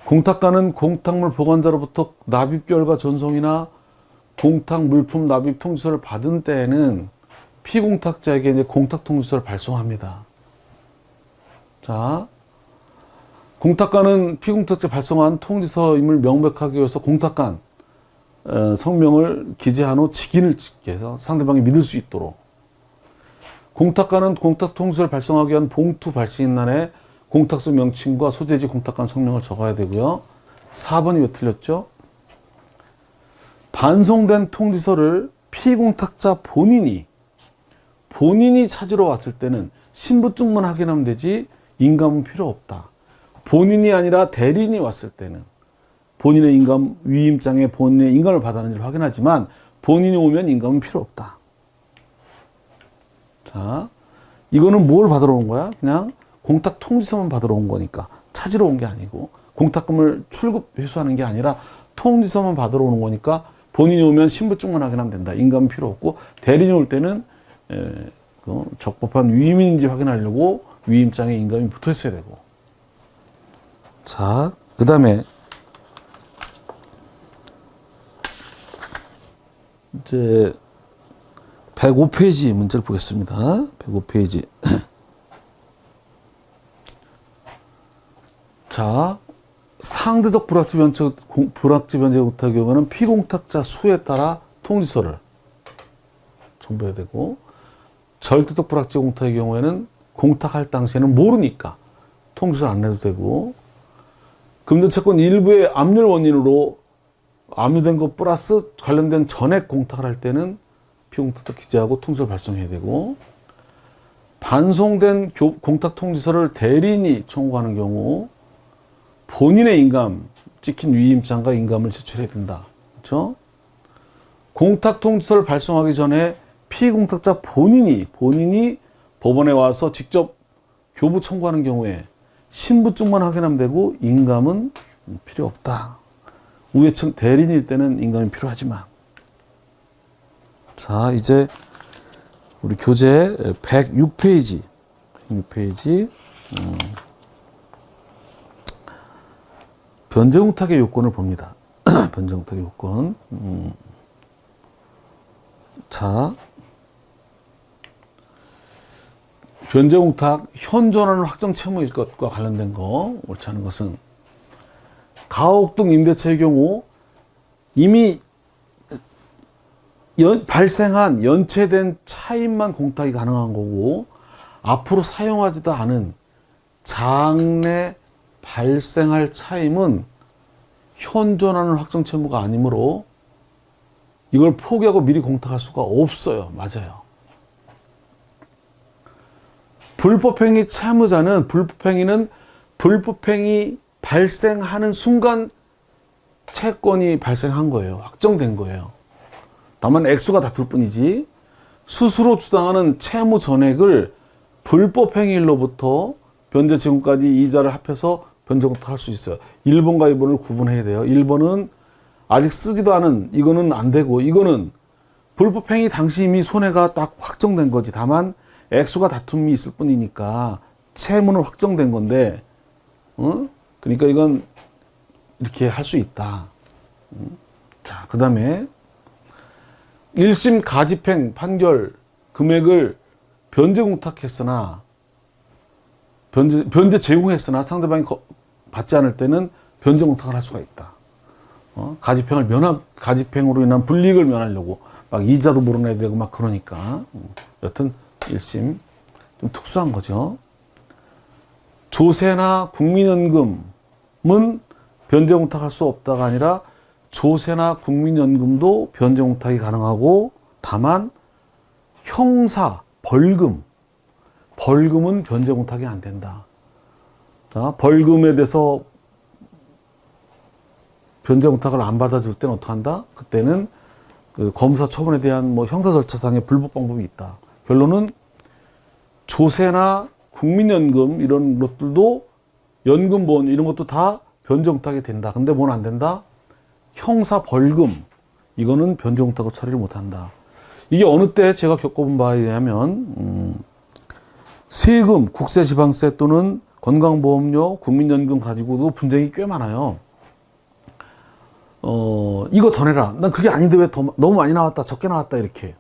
공탁가는 공탁물 보관자로부터 납입 결과 전송이나 공탁 물품 납입 통지서를 받은 때에는 피공탁자에게 이제 공탁 통지서를 발송합니다. 자, 공탁가는 피공탁자 발송한 통지서임을 명백하기 위해서 공탁관 성명을 기재한 후 직인을 찍게 해서 상대방이 믿을 수 있도록. 공탁관은 공탁 통지서를 발송하기 위한 봉투 발신인 날에 공탁소 명칭과 소재지 공탁관 성명을 적어야 되고요. 4번이 왜 틀렸죠? 반송된 통지서를 피공탁자 본인이 찾으러 왔을 때는 신분증만 확인하면 되지 인감은 필요 없다. 본인이 아니라 대리인이 왔을 때는 본인의 인감, 위임장에 본인의 인감을 받았는지를 확인하지만 본인이 오면 인감은 필요 없다. 자, 이거는 뭘 받으러 온 거야? 그냥 공탁 통지서만 받으러 온 거니까 찾으러 온 게 아니고 공탁금을 출급 회수하는 게 아니라 통지서만 받으러 오는 거니까 본인이 오면 신분증만 확인하면 된다. 인감은 필요 없고 대리인이 올 때는 적법한 위임인지 확인하려고 위임장에 인감이 붙어 있어야 되고. 자, 그 다음에 이제 105페이지 문제를 보겠습니다. 105페이지. 자, 상대적 불확지 변제 공탁의 경우는 피공탁자 수에 따라 통지서를 첨부해야 되고, 절대적 불확지 공탁의 경우에는 공탁할 당시에는 모르니까 통지서를 안 내도 되고, 금전채권 일부의 압류 원인으로 압류된 것 플러스 관련된 전액 공탁을 할 때는 피공탁자 기재하고 통지서를 발송해야 되고, 반송된 공탁 통지서를 대리인이 청구하는 경우 본인의 인감, 찍힌 위임장과 인감을 제출해야 된다. 그렇죠? 공탁 통지서를 발송하기 전에 피공탁자 본인이 법원에 와서 직접 교부 청구하는 경우에 신분증만 확인하면 되고 인감은 필요 없다. 우회청 대리인일 때는 인감이 필요하지만. 자, 이제 우리 교재 106페이지. 변제공탁의 요건을 봅니다. 변제공탁의 요건. 자, 변제공탁 현존하는 확정 채무일 것과 관련된 거 옳지 않은 것은 가옥 등 임대차의 경우 이미 발생한 연체된 차임만 공탁이 가능한 거고, 앞으로 사용하지도 않은 장래 발생할 차임은 현존하는 확정 채무가 아니므로 이걸 포기하고 미리 공탁할 수가 없어요. 맞아요. 불법행위 채무자는 불법행위 발생하는 순간 채권이 발생한 거예요. 확정된 거예요. 다만 액수가 다툴 뿐이지, 스스로 주장하는 채무 전액을 불법행위일로부터 변제 지금까지 이자를 합해서 변제공탁할 수 있어요. 1번과 2번을 구분해야 돼요. 1번은 아직 쓰지도 않은, 이거는 안 되고, 이거는 불법행위 당시 이미 손해가 딱 확정된 거지. 다만 액수가 다툼이 있을 뿐이니까 채무는 확정된 건데, 그러니까 이건 이렇게 할 수 있다. 자, 그 다음에 1심 가집행 판결 금액을 변제공탁했으나 변제 제공했으나 상대방이 받지 않을 때는 변제공탁을 할 수가 있다. 가집행으로 인한 불이익을 면하려고 막 이자도 물어내야 되고 막 그러니까. 여튼 1심 좀 특수한 거죠. 조세나 국민연금은 변제공탁할 수 없다가 아니라 조세나 국민연금도 변제공탁이 가능하고, 다만 형사, 벌금은 변제공탁이 안 된다. 자, 벌금에 대해서 변제공탁을 안 받아줄 때는 어떡한다? 그때는 그 검사 처분에 대한 뭐 형사 절차상의 불법 방법이 있다. 결론은 조세나 국민연금 이런 것들도 연금보험 이런 것도 다 변제공탁이 된다. 근데 뭐는 안 된다? 형사 벌금 이거는 변제공탁으로 처리를 못한다. 이게 어느 때 제가 겪어본 바에 의하면 세금, 국세, 지방세 또는 건강보험료, 국민연금 가지고도 분쟁이 꽤 많아요. 이거 더 내라. 난 그게 아닌데 왜 너무 많이 나왔다, 적게 나왔다 이렇게.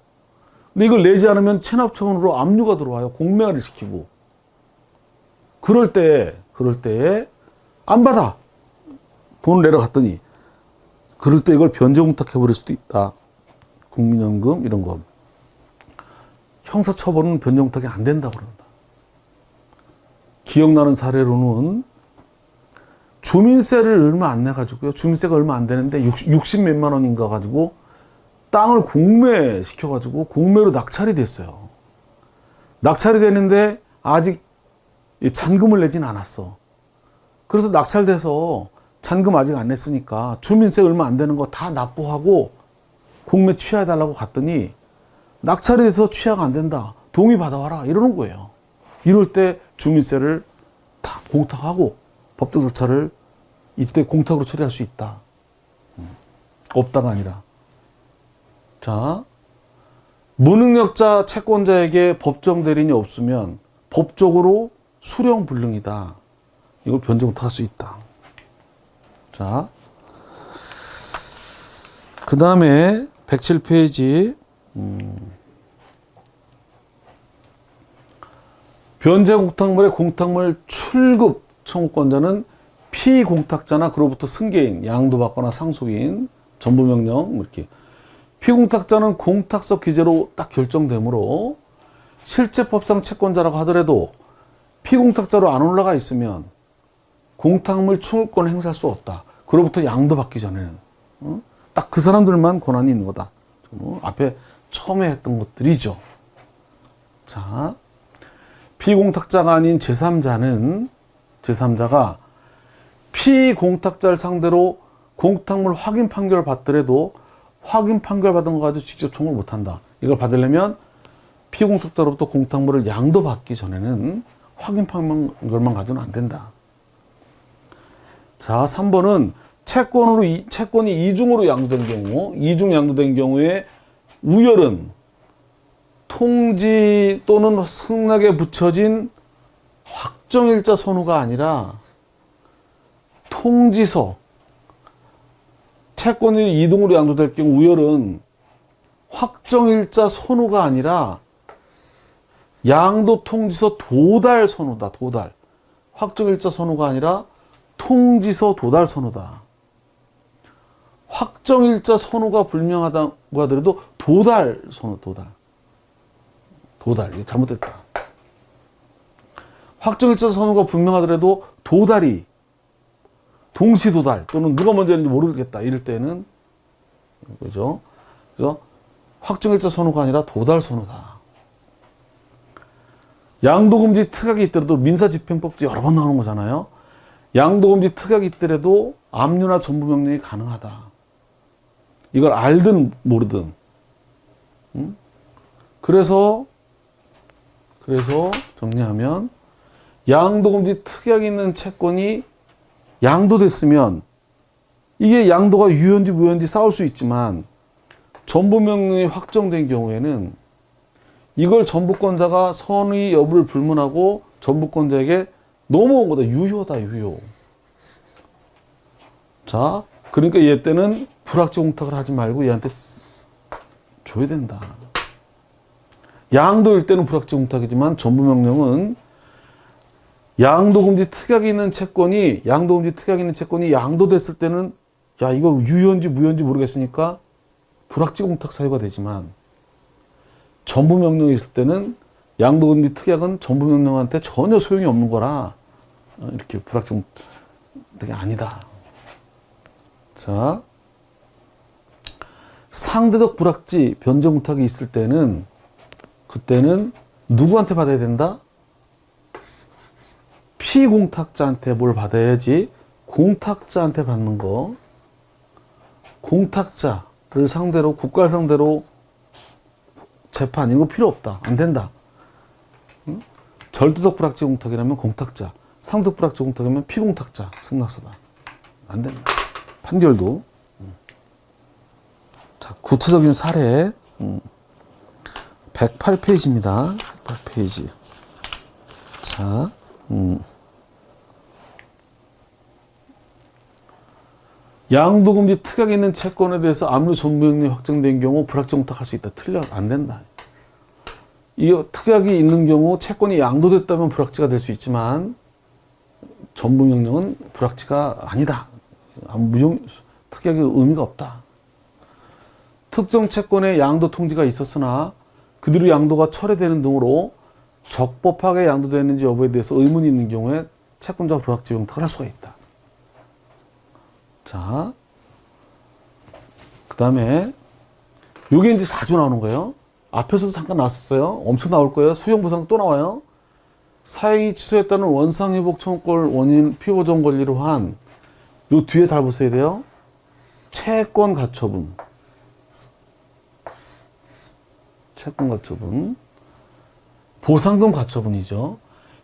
근데 이걸 내지 않으면 체납처분으로 압류가 들어와요. 공매화를 시키고. 그럴 때에 안 받아. 돈을 내러 갔더니 그럴 때 이걸 변제공탁해 버릴 수도 있다. 국민연금 이런 거. 형사처벌은 변제공탁이 안 된다고 그럽니다. 기억나는 사례로는 주민세를 얼마 안 내가지고요. 주민세가 얼마 안 되는데 60 몇만 원인가 가지고 땅을 공매시켜가지고 공매로 낙찰이 됐어요. 낙찰이 되는데 아직 잔금을 내진 않았어. 그래서 낙찰돼서 잔금 아직 안 냈으니까 주민세 얼마 안 되는 거 다 납부하고 공매 취하해달라고 갔더니 낙찰이 돼서 취하가 안 된다. 동의 받아와라. 이러는 거예요. 이럴 때 주민세를 다 공탁하고 법적 절차를 이때 공탁으로 처리할 수 있다. 없다가 아니라. 자, 무능력자 채권자에게 법정 대리인이 없으면 법적으로 수령 불능이다. 이걸 변제공탁할 수 있다. 자, 그 다음에 107페이지 변제공탁물의 공탁물 출급 청구권자는 피공탁자나 그로부터 승계인, 양도받거나 상속인, 전부명령 이렇게. 피공탁자는 공탁서 기재로 딱 결정되므로 실제 법상 채권자라고 하더라도 피공탁자로 안 올라가 있으면 공탁물 청구권을 행사할 수 없다. 그로부터 양도받기 전에는 딱 그 사람들만 권한이 있는 거다. 앞에 처음에 했던 것들이죠. 자, 피공탁자가 아닌 제3자가 피공탁자를 상대로 공탁물 확인 판결을 받더라도 확인 판결 받은 거 가지고 직접 청구를 못한다. 이걸 받으려면 피공탁자로부터 공탁물을 양도받기 전에는 확인 판결만 가지고는 안 된다. 자, 3번은 채권이 이중으로 양도된 경우, 이중 양도된 경우에 우열은 통지 또는 승낙에 붙여진 확정일자 선우가 아니라 통지서, 채권이 이등으로 양도될 경우 우열은 확정일자 선우가 아니라 양도통지서 도달 선우다. 도달. 확정일자 선우가 아니라 통지서 도달 선우다. 확정일자 선우가 불명하다고 하더라도 도달 선우, 도달. 이게 잘못됐다. 확정일자 선우가 분명하더라도 도달이 동시도달 또는 누가 먼저 했는지 모르겠다. 이럴 때는 그죠? 그래서 확정일자 선우가 아니라 도달 선우다. 양도금지 특약이 있더라도 민사집행법도 여러 번 나오는 거잖아요. 양도금지 특약이 있더라도 압류나 전부명령이 가능하다. 이걸 알든 모르든. 그래서 정리하면 양도금지 특약이 있는 채권이 양도됐으면 이게 양도가 유효인지 무효인지 싸울 수 있지만 전부명령이 확정된 경우에는 이걸 전부권자가 선의 여부를 불문하고 전부권자에게 넘어온 거다. 유효다, 유효. 자, 그러니까 얘 때는 불확정 공탁을 하지 말고 얘한테 줘야 된다. 양도일 때는 불확정 공탁이지만 전부명령은 양도금지 특약이 있는 채권이 양도됐을 때는 야, 이거 유효인지 무효인지 모르겠으니까 불확정 공탁 사유가 되지만 전부명령이 있을 때는 양도금지 특약은 전부명령한테 전혀 소용이 없는 거라 이렇게 불확정 공탁이 아니다. 자, 상대적 불확지 변제공탁이 있을 때는 그때는 누구한테 받아야 된다? 피공탁자한테 뭘 받아야지 공탁자한테 받는 거. 공탁자를 상대로 국가를 상대로 재판 이런 거 필요 없다. 안 된다. 응? 절대적 불확지 공탁이라면 공탁자, 상적 불확지 공탁이면 피공탁자 승낙서다. 안 된다. 판결도. 자, 구체적인 사례 108페이지입니다. 108페이지. 자, 양도금지 특약이 있는 채권에 대해서 압류 전부명령이 확정된 경우 불확지 공탁할 수 있다. 틀려. 안 된다. 이 특약이 있는 경우 채권이 양도됐다면 불확지가 될 수 있지만 전부명령은 불확지가 아니다. 특약의 의미가 없다. 특정 채권의 양도 통지가 있었으나 그대로 양도가 철회되는 등으로 적법하게 양도되는지 여부에 대해서 의문이 있는 경우에 채권자가 불확지 공탁을 할 수가 있다. 자, 그 다음에 요게 이제 4조 나오는 거예요. 앞에서도 잠깐 나왔었어요. 엄청 나올 거예요. 수용보상 또 나와요. 사행이 취소했다는 원상회복 청구권 원인 피보전 권리로 한 요 뒤에 잘 보셔야 돼요. 채권 가처분. 채권 가처분. 보상금 가처분이죠.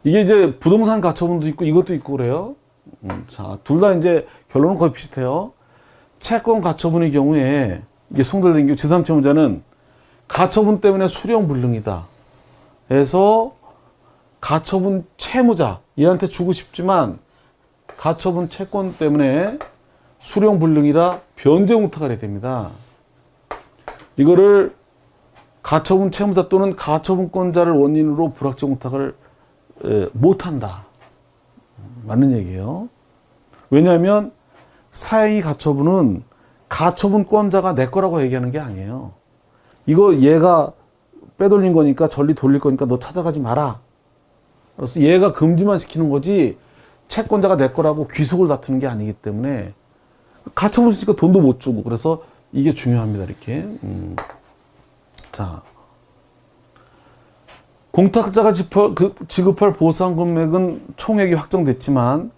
이게 이제 부동산 가처분도 있고 이것도 있고 그래요. 자, 둘 다 이제 결론은 거의 비슷해요. 채권 가처분의 경우에 이게 송달된 경우 제3채무자는 가처분 때문에 수령불능이다. 해서 가처분 채무자 얘한테 주고 싶지만 가처분 채권 때문에 수령불능이라 변제공탁을 해야 됩니다. 이거를 가처분 채무자 또는 가처분권자를 원인으로 불확지 공탁을 못한다. 맞는 얘기예요. 왜냐하면 사행위 가처분은 가처분권자가 내 거라고 얘기하는 게 아니에요. 이거 얘가 빼돌린 거니까 전리 돌릴 거니까 너 찾아가지 마라. 그래서 얘가 금지만 시키는 거지 채권자가 내 거라고 귀속을 다투는 게 아니기 때문에 가처분 쓰니까 돈도 못 주고 그래서 이게 중요합니다. 이렇게. 자, 공탁자가 지급할 보상 금액은 총액이 확정됐지만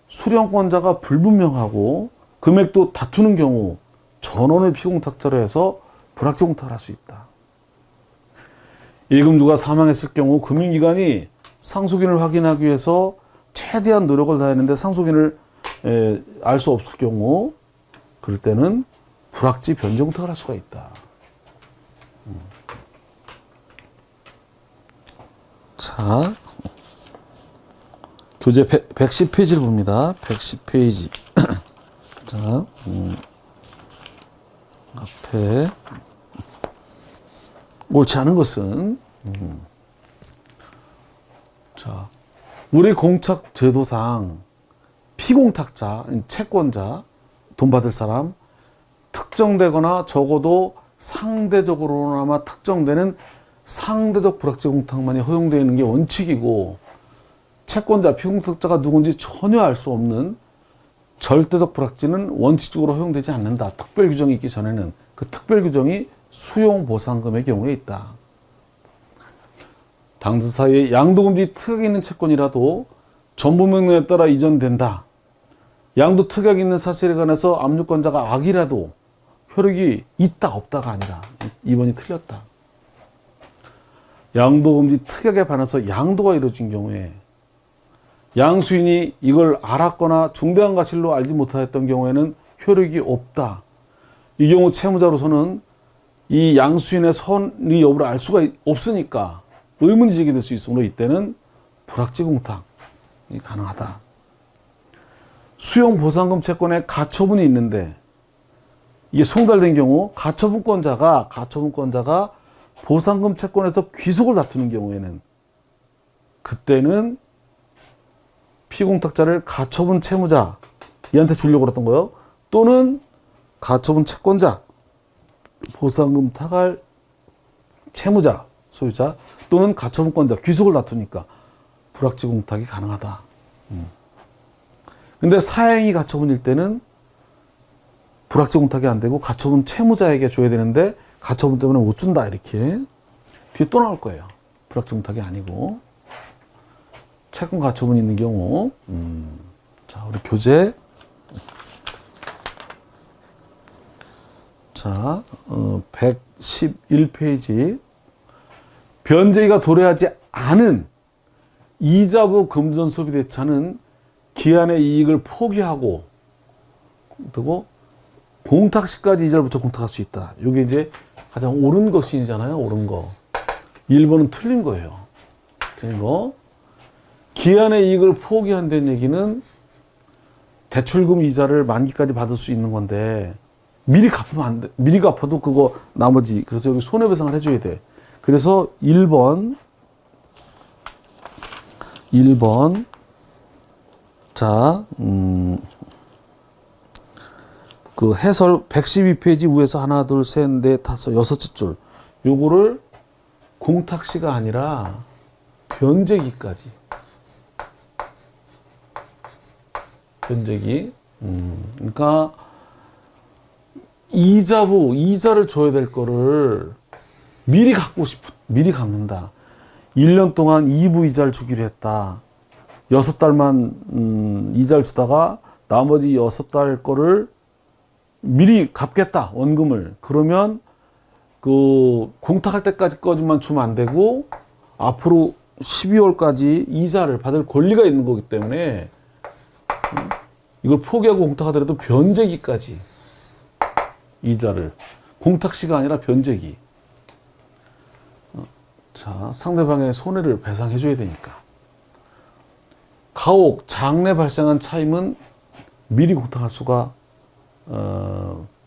수령권자가 불분명하고 금액도 다투는 경우 전원을 피공탁자로 해서 불확지 공탁을 할 수 있다. 예금주가 사망했을 경우 금융기관이 상속인을 확인하기 위해서 최대한 노력을 다했는데 상속인을 알 수 없을 경우 그럴 때는 불확지 변제 공탁을 할 수가 있다. 자, 교재 110페이지를 봅니다. 110페이지. 자, 앞에 옳지 않은 것은 자, 우리 공탁 제도상 피공탁자, 채권자, 돈 받을 사람 특정되거나 적어도 상대적으로나마 특정되는 상대적 불확지 공탁만이 허용되어 있는 게 원칙이고 채권자, 피공탁자가 누군지 전혀 알 수 없는 절대적 불확지는 원칙적으로 허용되지 않는다. 특별 규정이 있기 전에는 그 특별 규정이 수용보상금의 경우에 있다. 당사자의 양도금지 특약이 있는 채권이라도 전부명령에 따라 이전된다. 양도 특약이 있는 사실에 관해서 압류권자가 악이라도 효력이 있다 없다가 아니라 2번이 틀렸다. 양도금지 특약에 반해서 양도가 이루어진 경우에 양수인이 이걸 알았거나 중대한 과실로 알지 못하였던 경우에는 효력이 없다. 이 경우 채무자로서는 이 양수인의 선의 여부를 알 수가 없으니까 의문이 제기될 수 있으므로 이때는 불확지 공탁이 가능하다. 수용보상금 채권에 가처분이 있는데 이게 송달된 경우 가처분권자가 보상금 채권에서 귀속을 다투는 경우에는 그때는 피공탁자를 가처분 채무자 얘한테 주려고 그랬던 거예요. 또는 가처분 채권자 보상금 타갈 채무자 소유자 또는 가처분권자 귀속을 다투니까 불확지 공탁이 가능하다. 근데 사행위 가처분일 때는 불확지 공탁이 안 되고 가처분 채무자에게 줘야 되는데 가처분 때문에 못 준다 이렇게 뒤에 또 나올 거예요. 불확지 공탁이 아니고. 채권 가처분 있는 경우. 자, 우리 교재. 자, 111페이지. 변제기가 도래하지 않은 이자부 금전 소비 대차는 기한의 이익을 포기하고, 그리고 공탁시까지 이자를 붙여 공탁할 수 있다. 이게 이제 가장 옳은 것이잖아요. 옳은 거. 1번은 틀린 거예요. 틀린 거. 기한의 이익을 포기한다는 얘기는 대출금 이자를 만기까지 받을 수 있는 건데, 미리 갚으면 안 돼. 미리 갚아도 그거 나머지. 그래서 여기 손해배상을 해줘야 돼. 그래서 1번. 자, 그 해설 112페이지 위에서 하나, 둘, 셋, 넷, 다섯, 여섯째 줄. 요거를 공탁시가 아니라 변제기까지. 변제기. 그러니까 이자를 줘야 될 거를 미리 미리 갚는다. 1년 동안 2부 이자를 주기로 했다. 6달만 이자를 주다가 나머지 6달 거를 미리 갚겠다. 원금을. 그러면 그 공탁할 때까지만 주면 안 되고 앞으로 12월까지 이자를 받을 권리가 있는 거기 때문에 이걸 포기하고 공탁하더라도 변제기까지 이자를. 공탁시가 아니라 변제기. 자, 상대방의 손해를 배상해 줘야 되니까. 가옥, 장래 발생한 차임은 미리 공탁할 수가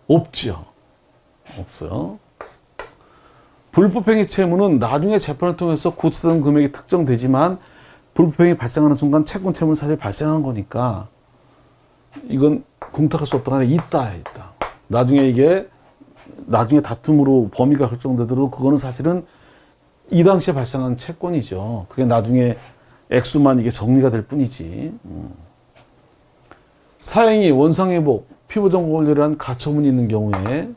없지요. 없어요. 불법행위 채무는 나중에 재판을 통해서 구체적인 금액이 특정되지만 불법행위 발생하는 순간 채권 채무는 사실 발생한 거니까 이건 공탁할 수 없다가 아니라 있다. 나중에 다툼으로 범위가 결정되더라도 그거는 사실은 이 당시에 발생한 채권이죠. 그게 나중에 액수만 이게 정리가 될 뿐이지. 사행위, 원상회복, 피부정보를 위한 가처분이 있는 경우에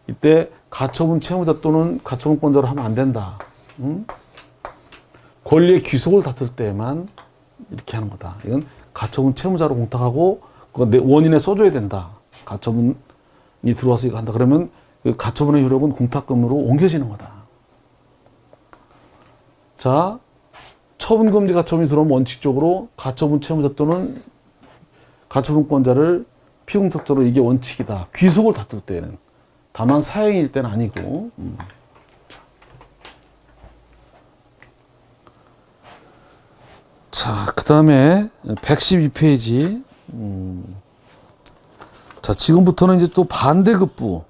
이때 가처분 채무자 또는 가처분권자로 하면 안 된다. 권리의 귀속을 다툴 때만 이렇게 하는 거다. 이건 가처분 채무자로 공탁하고 그거 원인에 써줘야 된다. 가처분이 들어와서 이거 한다. 그러면 그 가처분의 효력은 공탁금으로 옮겨지는 거다. 자, 처분금지 가처분이 들어오면 원칙적으로 가처분 채무자 또는 가처분권자를 피공탁자로 이게 원칙이다. 귀속을 다툴 때는. 다만 사행일 때는 아니고. 자, 그 다음에 112페이지. 자, 지금부터는 이제 또 반대급부.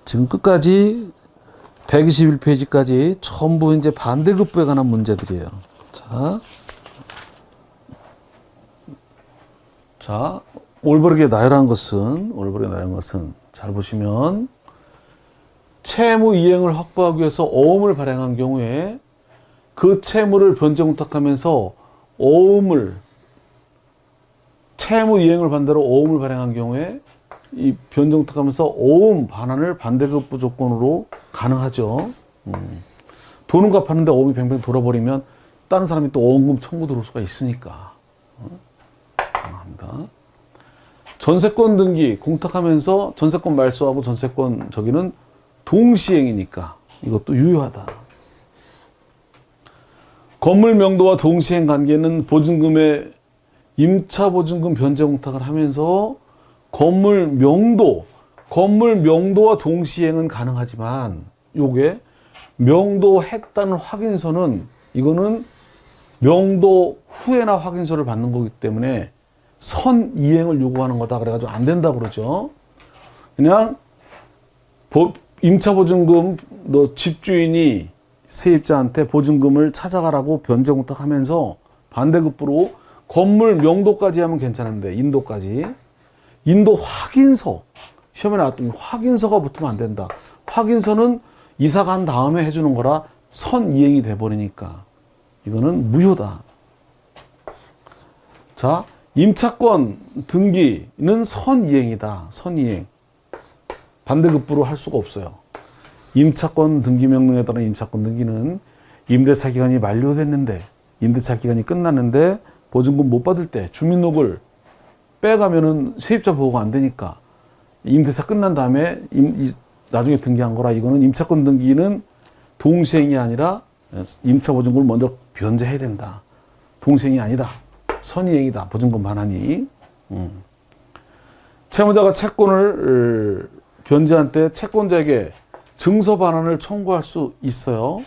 지금 끝까지 121페이지까지 전부 이제 반대급부에 관한 문제들이에요. 자, 올바르게 나열한 것은 잘 보시면 채무 이행을 확보하기 위해서 어음을 발행한 경우에 그 채무를 변제 공탁하면서 채무 이행을 반대로 어음을 발행한 경우에 이 변제 공탁하면서 어음 반환을 반대급부 조건으로 가능하죠. 돈은 갚았는데 어음이 뱅뱅 돌아버리면 다른 사람이 또 어음금 청구 들어올 수가 있으니까 가능합니다. 전세권 등기 공탁하면서 전세권 말소하고 전세권 저기는 동시행이니까 이것도 유효하다. 건물 명도와 동시행 관계는 보증금의 임차 보증금 변제 공탁을 하면서 건물 명도와 동시행은 가능하지만 요게 명도했다는 확인서는 이거는 명도 후에나 확인서를 받는 거기 때문에 선이행을 요구하는 거다. 그래가지고 안 된다고 그러죠. 그냥 임차보증금 너 집주인이 세입자한테 보증금을 찾아가라고 변제공탁하면서 반대급부로 건물 명도까지 하면 괜찮은데 인도 확인서 시험에 나왔더니 확인서가 붙으면 안 된다. 확인서는 이사 간 다음에 해주는 거라 선이행이 돼버리니까 이거는 무효다. 자, 임차권 등기는 선이행이다. 선이행. 반대급부로 할 수가 없어요. 임차권 등기 명령에 따른 임차권 등기는 임대차 기간이 만료됐는데, 임대차 기간이 끝났는데 보증금 못 받을 때 주민등록을 빼가면은 세입자 보호가 안 되니까 임대차 끝난 다음에 나중에 등기한 거라 이거는 임차권 등기는 동시행이 아니라 임차 보증금을 먼저 변제해야 된다. 동시행이 아니다. 선이행이다. 보증금 반환이. 채무자가 채권을 변제한 때 채권자에게 증서 반환을 청구할 수 있어요.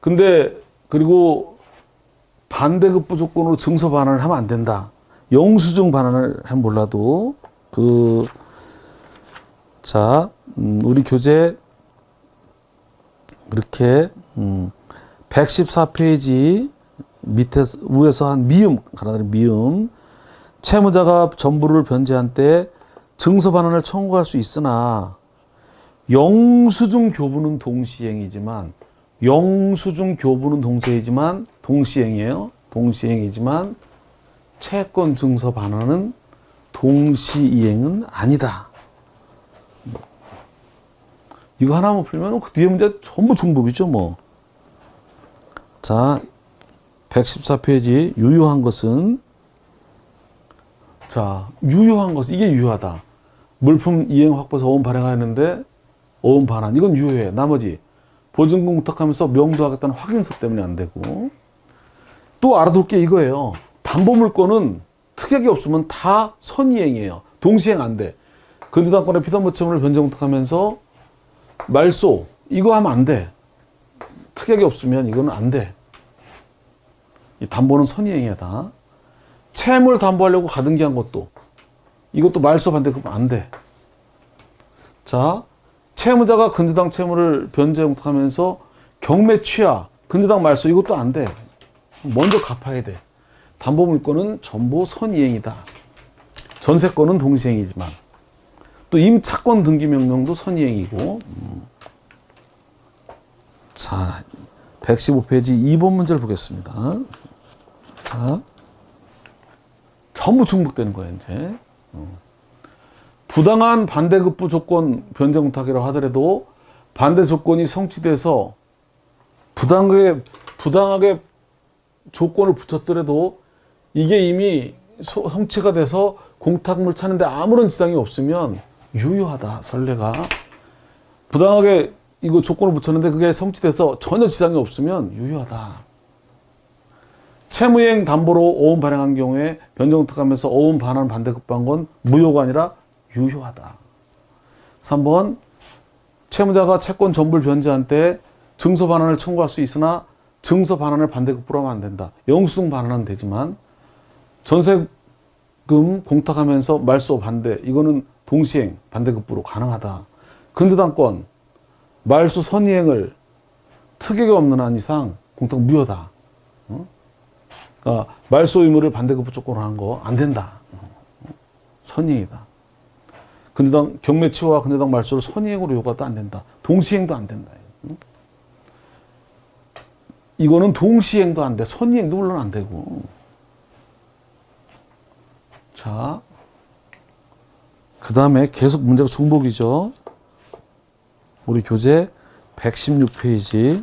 근데 그리고 반대급부 조건으로 증서 반환을 하면 안 된다. 영수증 반환을 하면 몰라도 우리 교재 이렇게 114페이지 밑에 위에서 한 미음 가나다린 미음 채무자가 전부를 변제한 때 증서 반환을 청구할 수 있으나 영수증 교부는 동시행이지만 동시행이에요. 동시행이지만 채권 증서 반환은 동시이행은 아니다. 이거 하나만 풀면 그 뒤에 문제 전부 중복이죠, 뭐. 자, 114페이지 유효한 것은 이게 유효하다. 물품 이행 확보해서 어음 발행하였는데 어음 반환 이건 유효해. 나머지 보증금 공탁하면서 명도하겠다는 확인서 때문에 안 되고 또 알아둘 게 이거예요. 담보물권은 특약이 없으면 다 선이행이에요. 동시행 안 돼. 근저당권의 피담보 채무를 변제 공탁하면서 말소 이거 하면 안 돼. 특약이 없으면 이거는 안 돼. 이 담보는 선이행이야 다. 채무를 담보하려고 가등기한 것도 이것도 말소 반대급 안 돼. 자, 채무자가 근저당 채무를 변제 공탁하면서 경매 취하, 근저당 말소 이것도 안 돼. 먼저 갚아야 돼. 담보물권은 전부 선이행이다. 전세권은 동시행이지만 또 임차권 등기명령도 선이행이고. 자, 115페이지 2번 문제를 보겠습니다. 자, 전부 중복되는 거예요, 이제. 부당한 반대급부 조건 변제 공탁이라고 하더라도 반대 조건이 성취돼서 부당하게 조건을 붙였더라도 이게 이미 성취가 돼서 공탁물 찾는데 아무런 지장이 없으면 유효하다. 선례가 부당하게 이거 조건을 붙였는데 그게 성취돼서 전혀 지장이 없으면 유효하다. 채무이행 담보로 어음 발행한 경우에 변제 공탁하면서 어음 반환 반대급부한 건 무효가 아니라 유효하다. 3번 채무자가 채권 전부를 변제한 때 증서 반환을 청구할 수 있으나 증서 반환을 반대급부로 하면 안 된다. 영수증 반환은 되지만 전세금 공탁하면서 말소 반대 이거는 동시행 반대급부로 가능하다. 근저당권 말소 선이행을 특약이 없는 한 이상 공탁 무효다. 그러니까 말소 의무를 반대급부 조건으로 한 거 안 된다. 선이행이다. 근저당 경매 취소와 근저당 말소를 선이행으로 요구도 안 된다. 동시행도 안 된다. 이거는 동시행도 안 돼. 선이행도 물론 안 되고. 자, 그 다음에 계속 문제가 중복이죠. 우리 교재 116페이지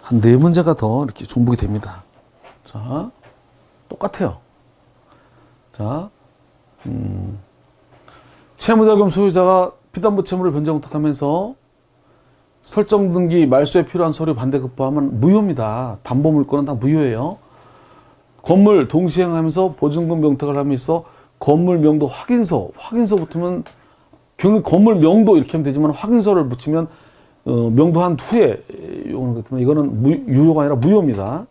한 4문제가 더 이렇게 중복이 됩니다. 자, 똑같아요. 자, 채무자 겸 소유자가 피담보 채무를 변제 공탁하면서 설정 등기 말소에 필요한 서류 반대급부하면 무효입니다. 담보물권은 다 무효예요. 건물 동시행하면서 보증금 명탁을 하면서 건물 명도 확인서 붙으면 건물 명도 이렇게 하면 되지만 확인서를 붙이면 명도한 후에 이거는 유효가 아니라 무효입니다.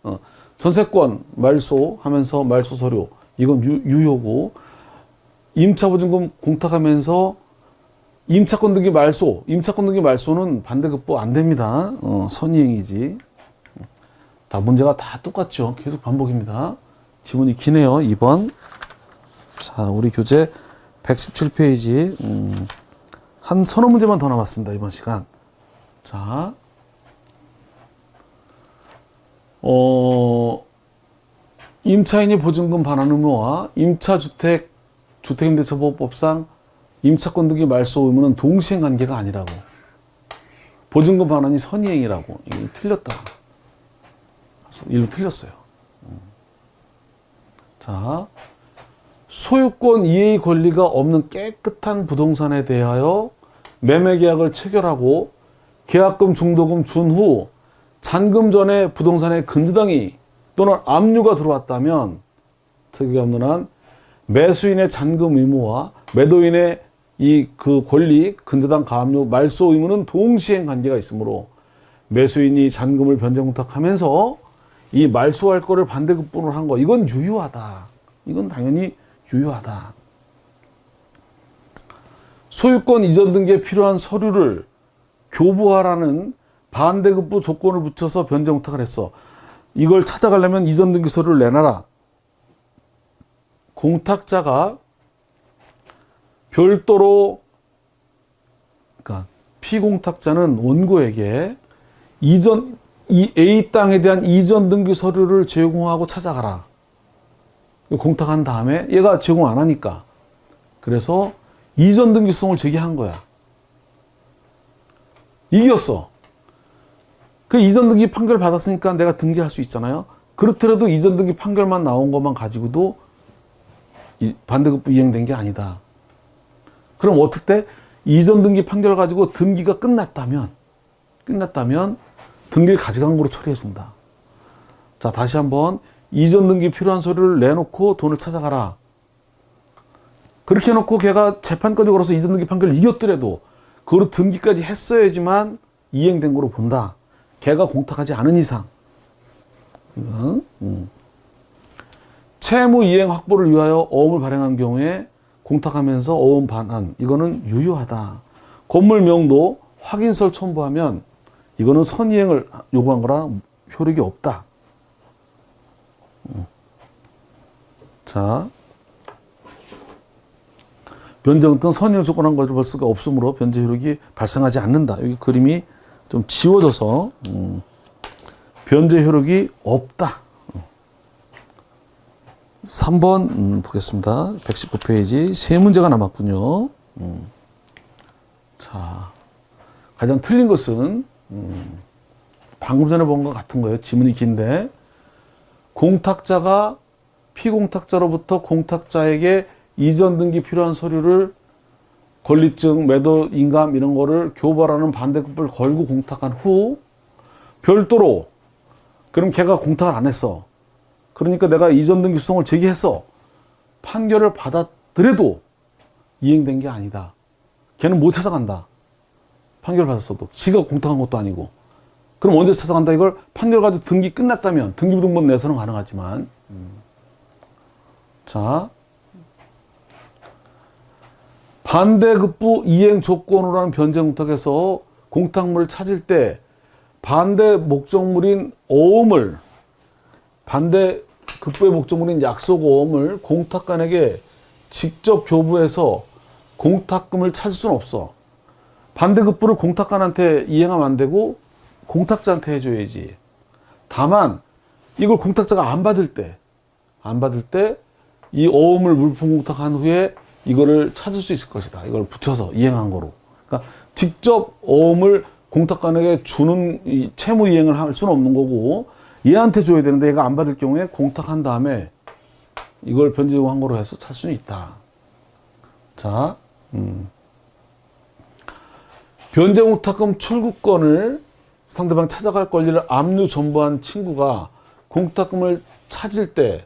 전세권 말소하면서 말소 서류 이건 유효고 임차보증금 공탁하면서 임차권 등기 말소는 반대급부 안 됩니다. 선이행이지. 다 문제가 다 똑같죠. 계속 반복입니다. 지문이 기네요. 2번. 자, 우리 교재 117페이지 한 서너 문제만 더 남았습니다. 이번 시간. 자, 임차인이 보증금 반환 의무와 주택임대차보호법상 임차권 등기 말소 의무는 동시행 관계가 아니라고. 보증금 반환이 선이행이라고. 이게 틀렸다. 일부 틀렸어요. 자, 소유권 이해의 권리가 없는 깨끗한 부동산에 대하여 매매계약을 체결하고 계약금, 중도금 준 후 잔금 전에 부동산에 근저당이 또는 압류가 들어왔다면 특이가 없는 한 매수인의 잔금 의무와 매도인의 그 권리, 근저당 가압류, 말소 의무는 동시행 관계가 있으므로 매수인이 잔금을 변제공탁하면서 이 말소할 거를 반대급분을 한 거, 이건 유효하다. 이건 당연히 유효하다. 소유권 이전 등기에 필요한 서류를 교부하라는 반대급부 조건을 붙여서 변제공탁을 했어. 이걸 찾아가려면 이전 등기 서류를 내놔라. 공탁자가 별도로, 그러니까 피공탁자는 원고에게 이 A 땅에 대한 이전 등기 서류를 제공하고 찾아가라. 공탁한 다음에 얘가 제공 안 하니까. 그래서 이전 등기 소송을 제기한 거야. 이겼어. 그 이전 등기 판결 받았으니까 내가 등기할 수 있잖아요. 그렇더라도 이전 등기 판결만 나온 것만 가지고도 반대급부 이행된 게 아니다. 그럼 어떻게 이전 등기 판결 가지고 등기가 끝났다면 등기를 가져간 거로 처리해 준다. 자, 다시 한번 이전 등기 필요한 서류를 내놓고 돈을 찾아가라. 그렇게 해놓고 걔가 재판까지 걸어서 이전 등기 판결을 이겼더라도 그거로 등기까지 했어야지만 이행된 거로 본다. 걔가 공탁하지 않은 이상. 채무 이행 확보를 위하여 어음을 발행한 경우에 공탁하면서 어음 반환, 이거는 유효하다. 건물 명도 확인서를 첨부하면 이거는 선이행을 요구한 거라 효력이 없다. 자, 변제공탁은 선이행 조건한 것을 볼 수가 없으므로 변제 효력이 발생하지 않는다. 여기 그림이 좀 지워져서 변제 효력이 없다. 3번 보겠습니다. 119페이지 세 문제가 남았군요. 자, 가장 틀린 것은 방금 전에 본 것 같은 거예요. 지문이 긴데 공탁자가 피공탁자로부터 공탁자에게 이전 등기 필요한 서류를 권리증, 매도 인감 이런 거를 교부하라는 반대급부를 걸고 공탁한 후 별도로, 그럼 걔가 공탁을 안 했어. 그러니까 내가 이전 등기 소송을 제기했어. 판결을 받았더라도 이행된 게 아니다. 걔는 못 찾아간다. 판결 받았어도. 지가 공탁한 것도 아니고. 그럼 언제 찾아간다? 이걸 판결 가지고 등기 끝났다면 등기부등본 내서는 가능하지만. 자, 반대급부 이행 조건으로 하는 변제공탁에서 공탁물을 찾을 때 반대 목적물인 어음을, 반대급부의 목적물인 약속어음을 공탁관에게 직접 교부해서 공탁금을 찾을 수는 없어. 반대급부를 공탁관한테 이행하면 안 되고 공탁자한테 해줘야지. 다만 이걸 공탁자가 안 받을 때 이 어음을 물품공탁한 후에 이거를 찾을 수 있을 것이다. 이걸 붙여서 이행한 거로. 그러니까 직접 어음을 공탁관에게 주는 이 채무 이행을 할 수는 없는 거고 얘한테 줘야 되는데 얘가 안 받을 경우에 공탁한 다음에 이걸 변제한 거로 해서 찾을 수는 있다. 자, 변제공탁금 출구권을 상대방 찾아갈 권리를 압류 전부한 친구가 공탁금을 찾을 때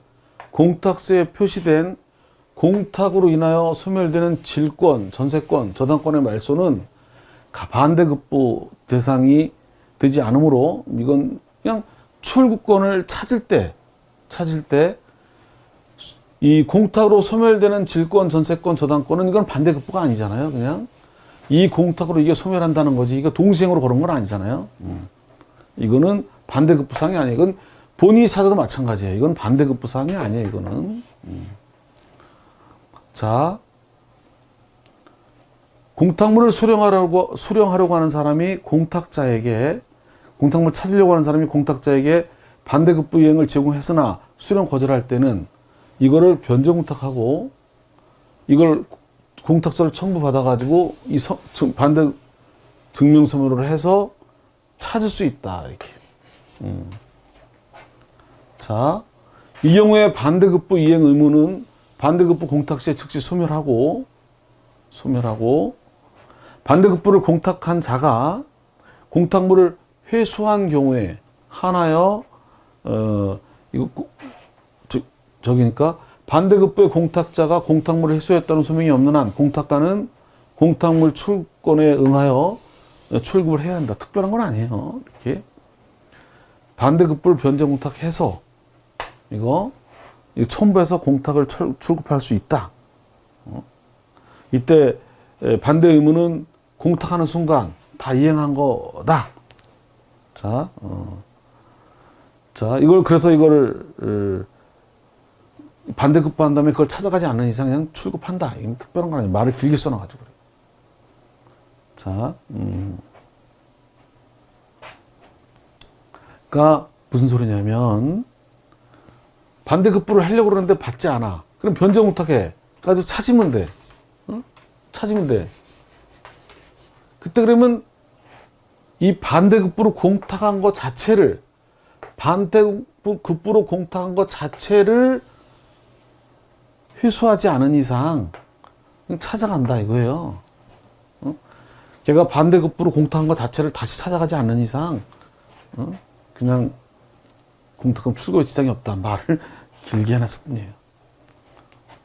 공탁서에 표시된 공탁으로 인하여 소멸되는 질권, 전세권, 저당권의 말소는 반대급부 대상이 되지 않으므로 이건 그냥 출구권을 찾을 때 이 공탁으로 소멸되는 질권, 전세권, 저당권은 이건 반대급부가 아니잖아요. 그냥 이 공탁으로 이게 소멸한다는 거지. 이거 동시행으로 그런 건 아니잖아요. 이거는 반대급부상이 아니에요. 이건 본인이 찾아도 마찬가지예요. 이건 반대급부상이 아니에요. 이거는. 자, 공탁물을 수령하려고 하는 사람이 공탁자에게, 공탁물 찾으려고 하는 사람이 공탁자에게 반대급부 이행을 제공했으나 수령 거절할 때는 이거를 변제공탁하고 이걸 공탁서를 첨부받아가지고 이 반대 증명서면으로 해서 찾을 수 있다. 이렇게. 자, 이 경우에 반대급부 이행 의무는 반대급부 공탁 시에 즉시 소멸하고 반대급부를 공탁한 자가 공탁물을 회수한 경우에 하나여 저기니까 반대급부의 공탁자가 공탁물을 회수했다는 소명이 없는 한 공탁가는 공탁물 출권에 응하여 출급을 해야 한다. 특별한 건 아니에요. 이렇게 반대급부를 변제공탁해서 이거 첨부해서 공탁을 출급할 수 있다. 이때 반대 의무는 공탁하는 순간 다 이행한 거다. 자, 그래서 이거를 반대급부 한 다음에 그걸 찾아가지 않는 이상 그냥 출급한다. 이건 특별한 건 아니에요. 말을 길게 써놔가지고 그래요. 자, 그러니까 무슨 소리냐면 반대급부를 하려고 그러는데 받지 않아. 그럼 변제공탁해. 가지고 찾으면 돼. 찾으면 돼. 그때 그러면 이 반대급부로 공탁한 것 자체를 반대급부로 공탁한 것 자체를 회수하지 않은 이상 그냥 찾아간다 이거예요. 걔가 반대급부로 공탁한 것 자체를 다시 찾아가지 않는 이상 그냥 공탁금 출고에 지장이 없다. 말을 길게 해놨을 뿐이에요.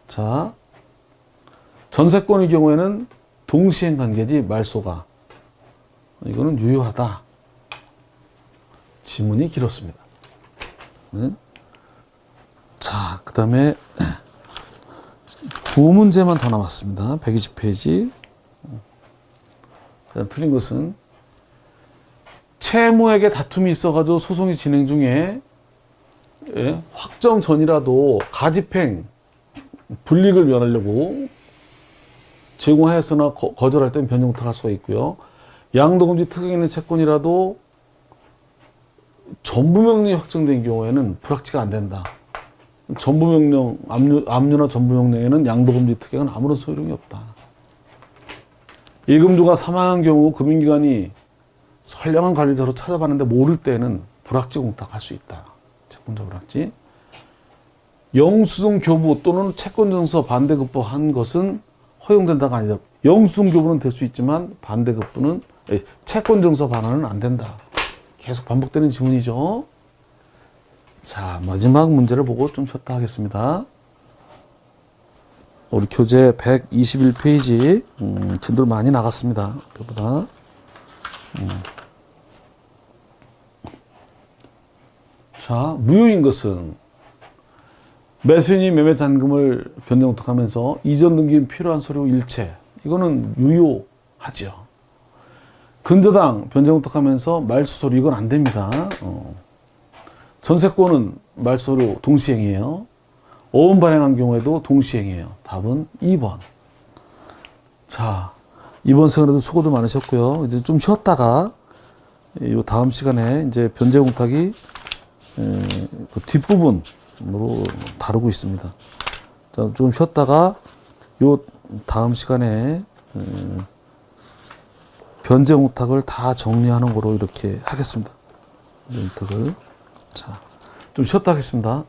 자, 전세권의 경우에는 동시행 관계지 말소가 이거는 유효하다. 지문이 길었습니다. 네? 자, 그 다음에 두 문제만 더 남았습니다. 120페이지. 틀린 것은 채무에게 다툼이 있어가지고 소송이 진행 중에 확정 전이라도 가집행, 불이익을 면하려고 제공하였으나 거절할 때는 변제공탁할 수가 있고요. 양도금지 특약이 있는 채권이라도 전부명령이 확정된 경우에는 불확지가 안 된다. 전부명령, 압류나 전부명령에는 양도금지 특약은 아무런 소용이 없다. 예금주가 사망한 경우 금융기관이 선량한 관리자로 찾아봤는데 모를 때는 불확지 공탁할 수 있다. 채권자 불확지. 영수증 교부 또는 채권증서 반대급부 한 것은 허용된다가 아니다. 영수증 교부는 될 수 있지만 반대급부는 채권증서 반환은 안 된다. 계속 반복되는 지문이죠. 자, 마지막 문제를 보고 좀 쉬었다 하겠습니다. 우리 교재 121페이지 진도를 많이 나갔습니다. 그보다 자, 무효인 것은 매수인이 매매 잔금을 변제공탁하면서 이전 등기 필요한 서류 일체 이거는 유효하죠. 근저당 변제공탁하면서 말소서류 이건 안 됩니다. 전세권은 말소로 동시행이에요. 어음 발행한 경우에도 동시행이에요. 답은 2번. 자, 이번 시간에도 수고도 많으셨고요. 이제 좀 쉬었다가 이 다음 시간에 이제 변제공탁이 그 뒷부분으로 다루고 있습니다. 자, 좀 쉬었다가 요 다음 시간에 변제공탁을 다 정리하는 거로 이렇게 하겠습니다. 변제공탁을. 자, 좀 쉬었다 하겠습니다.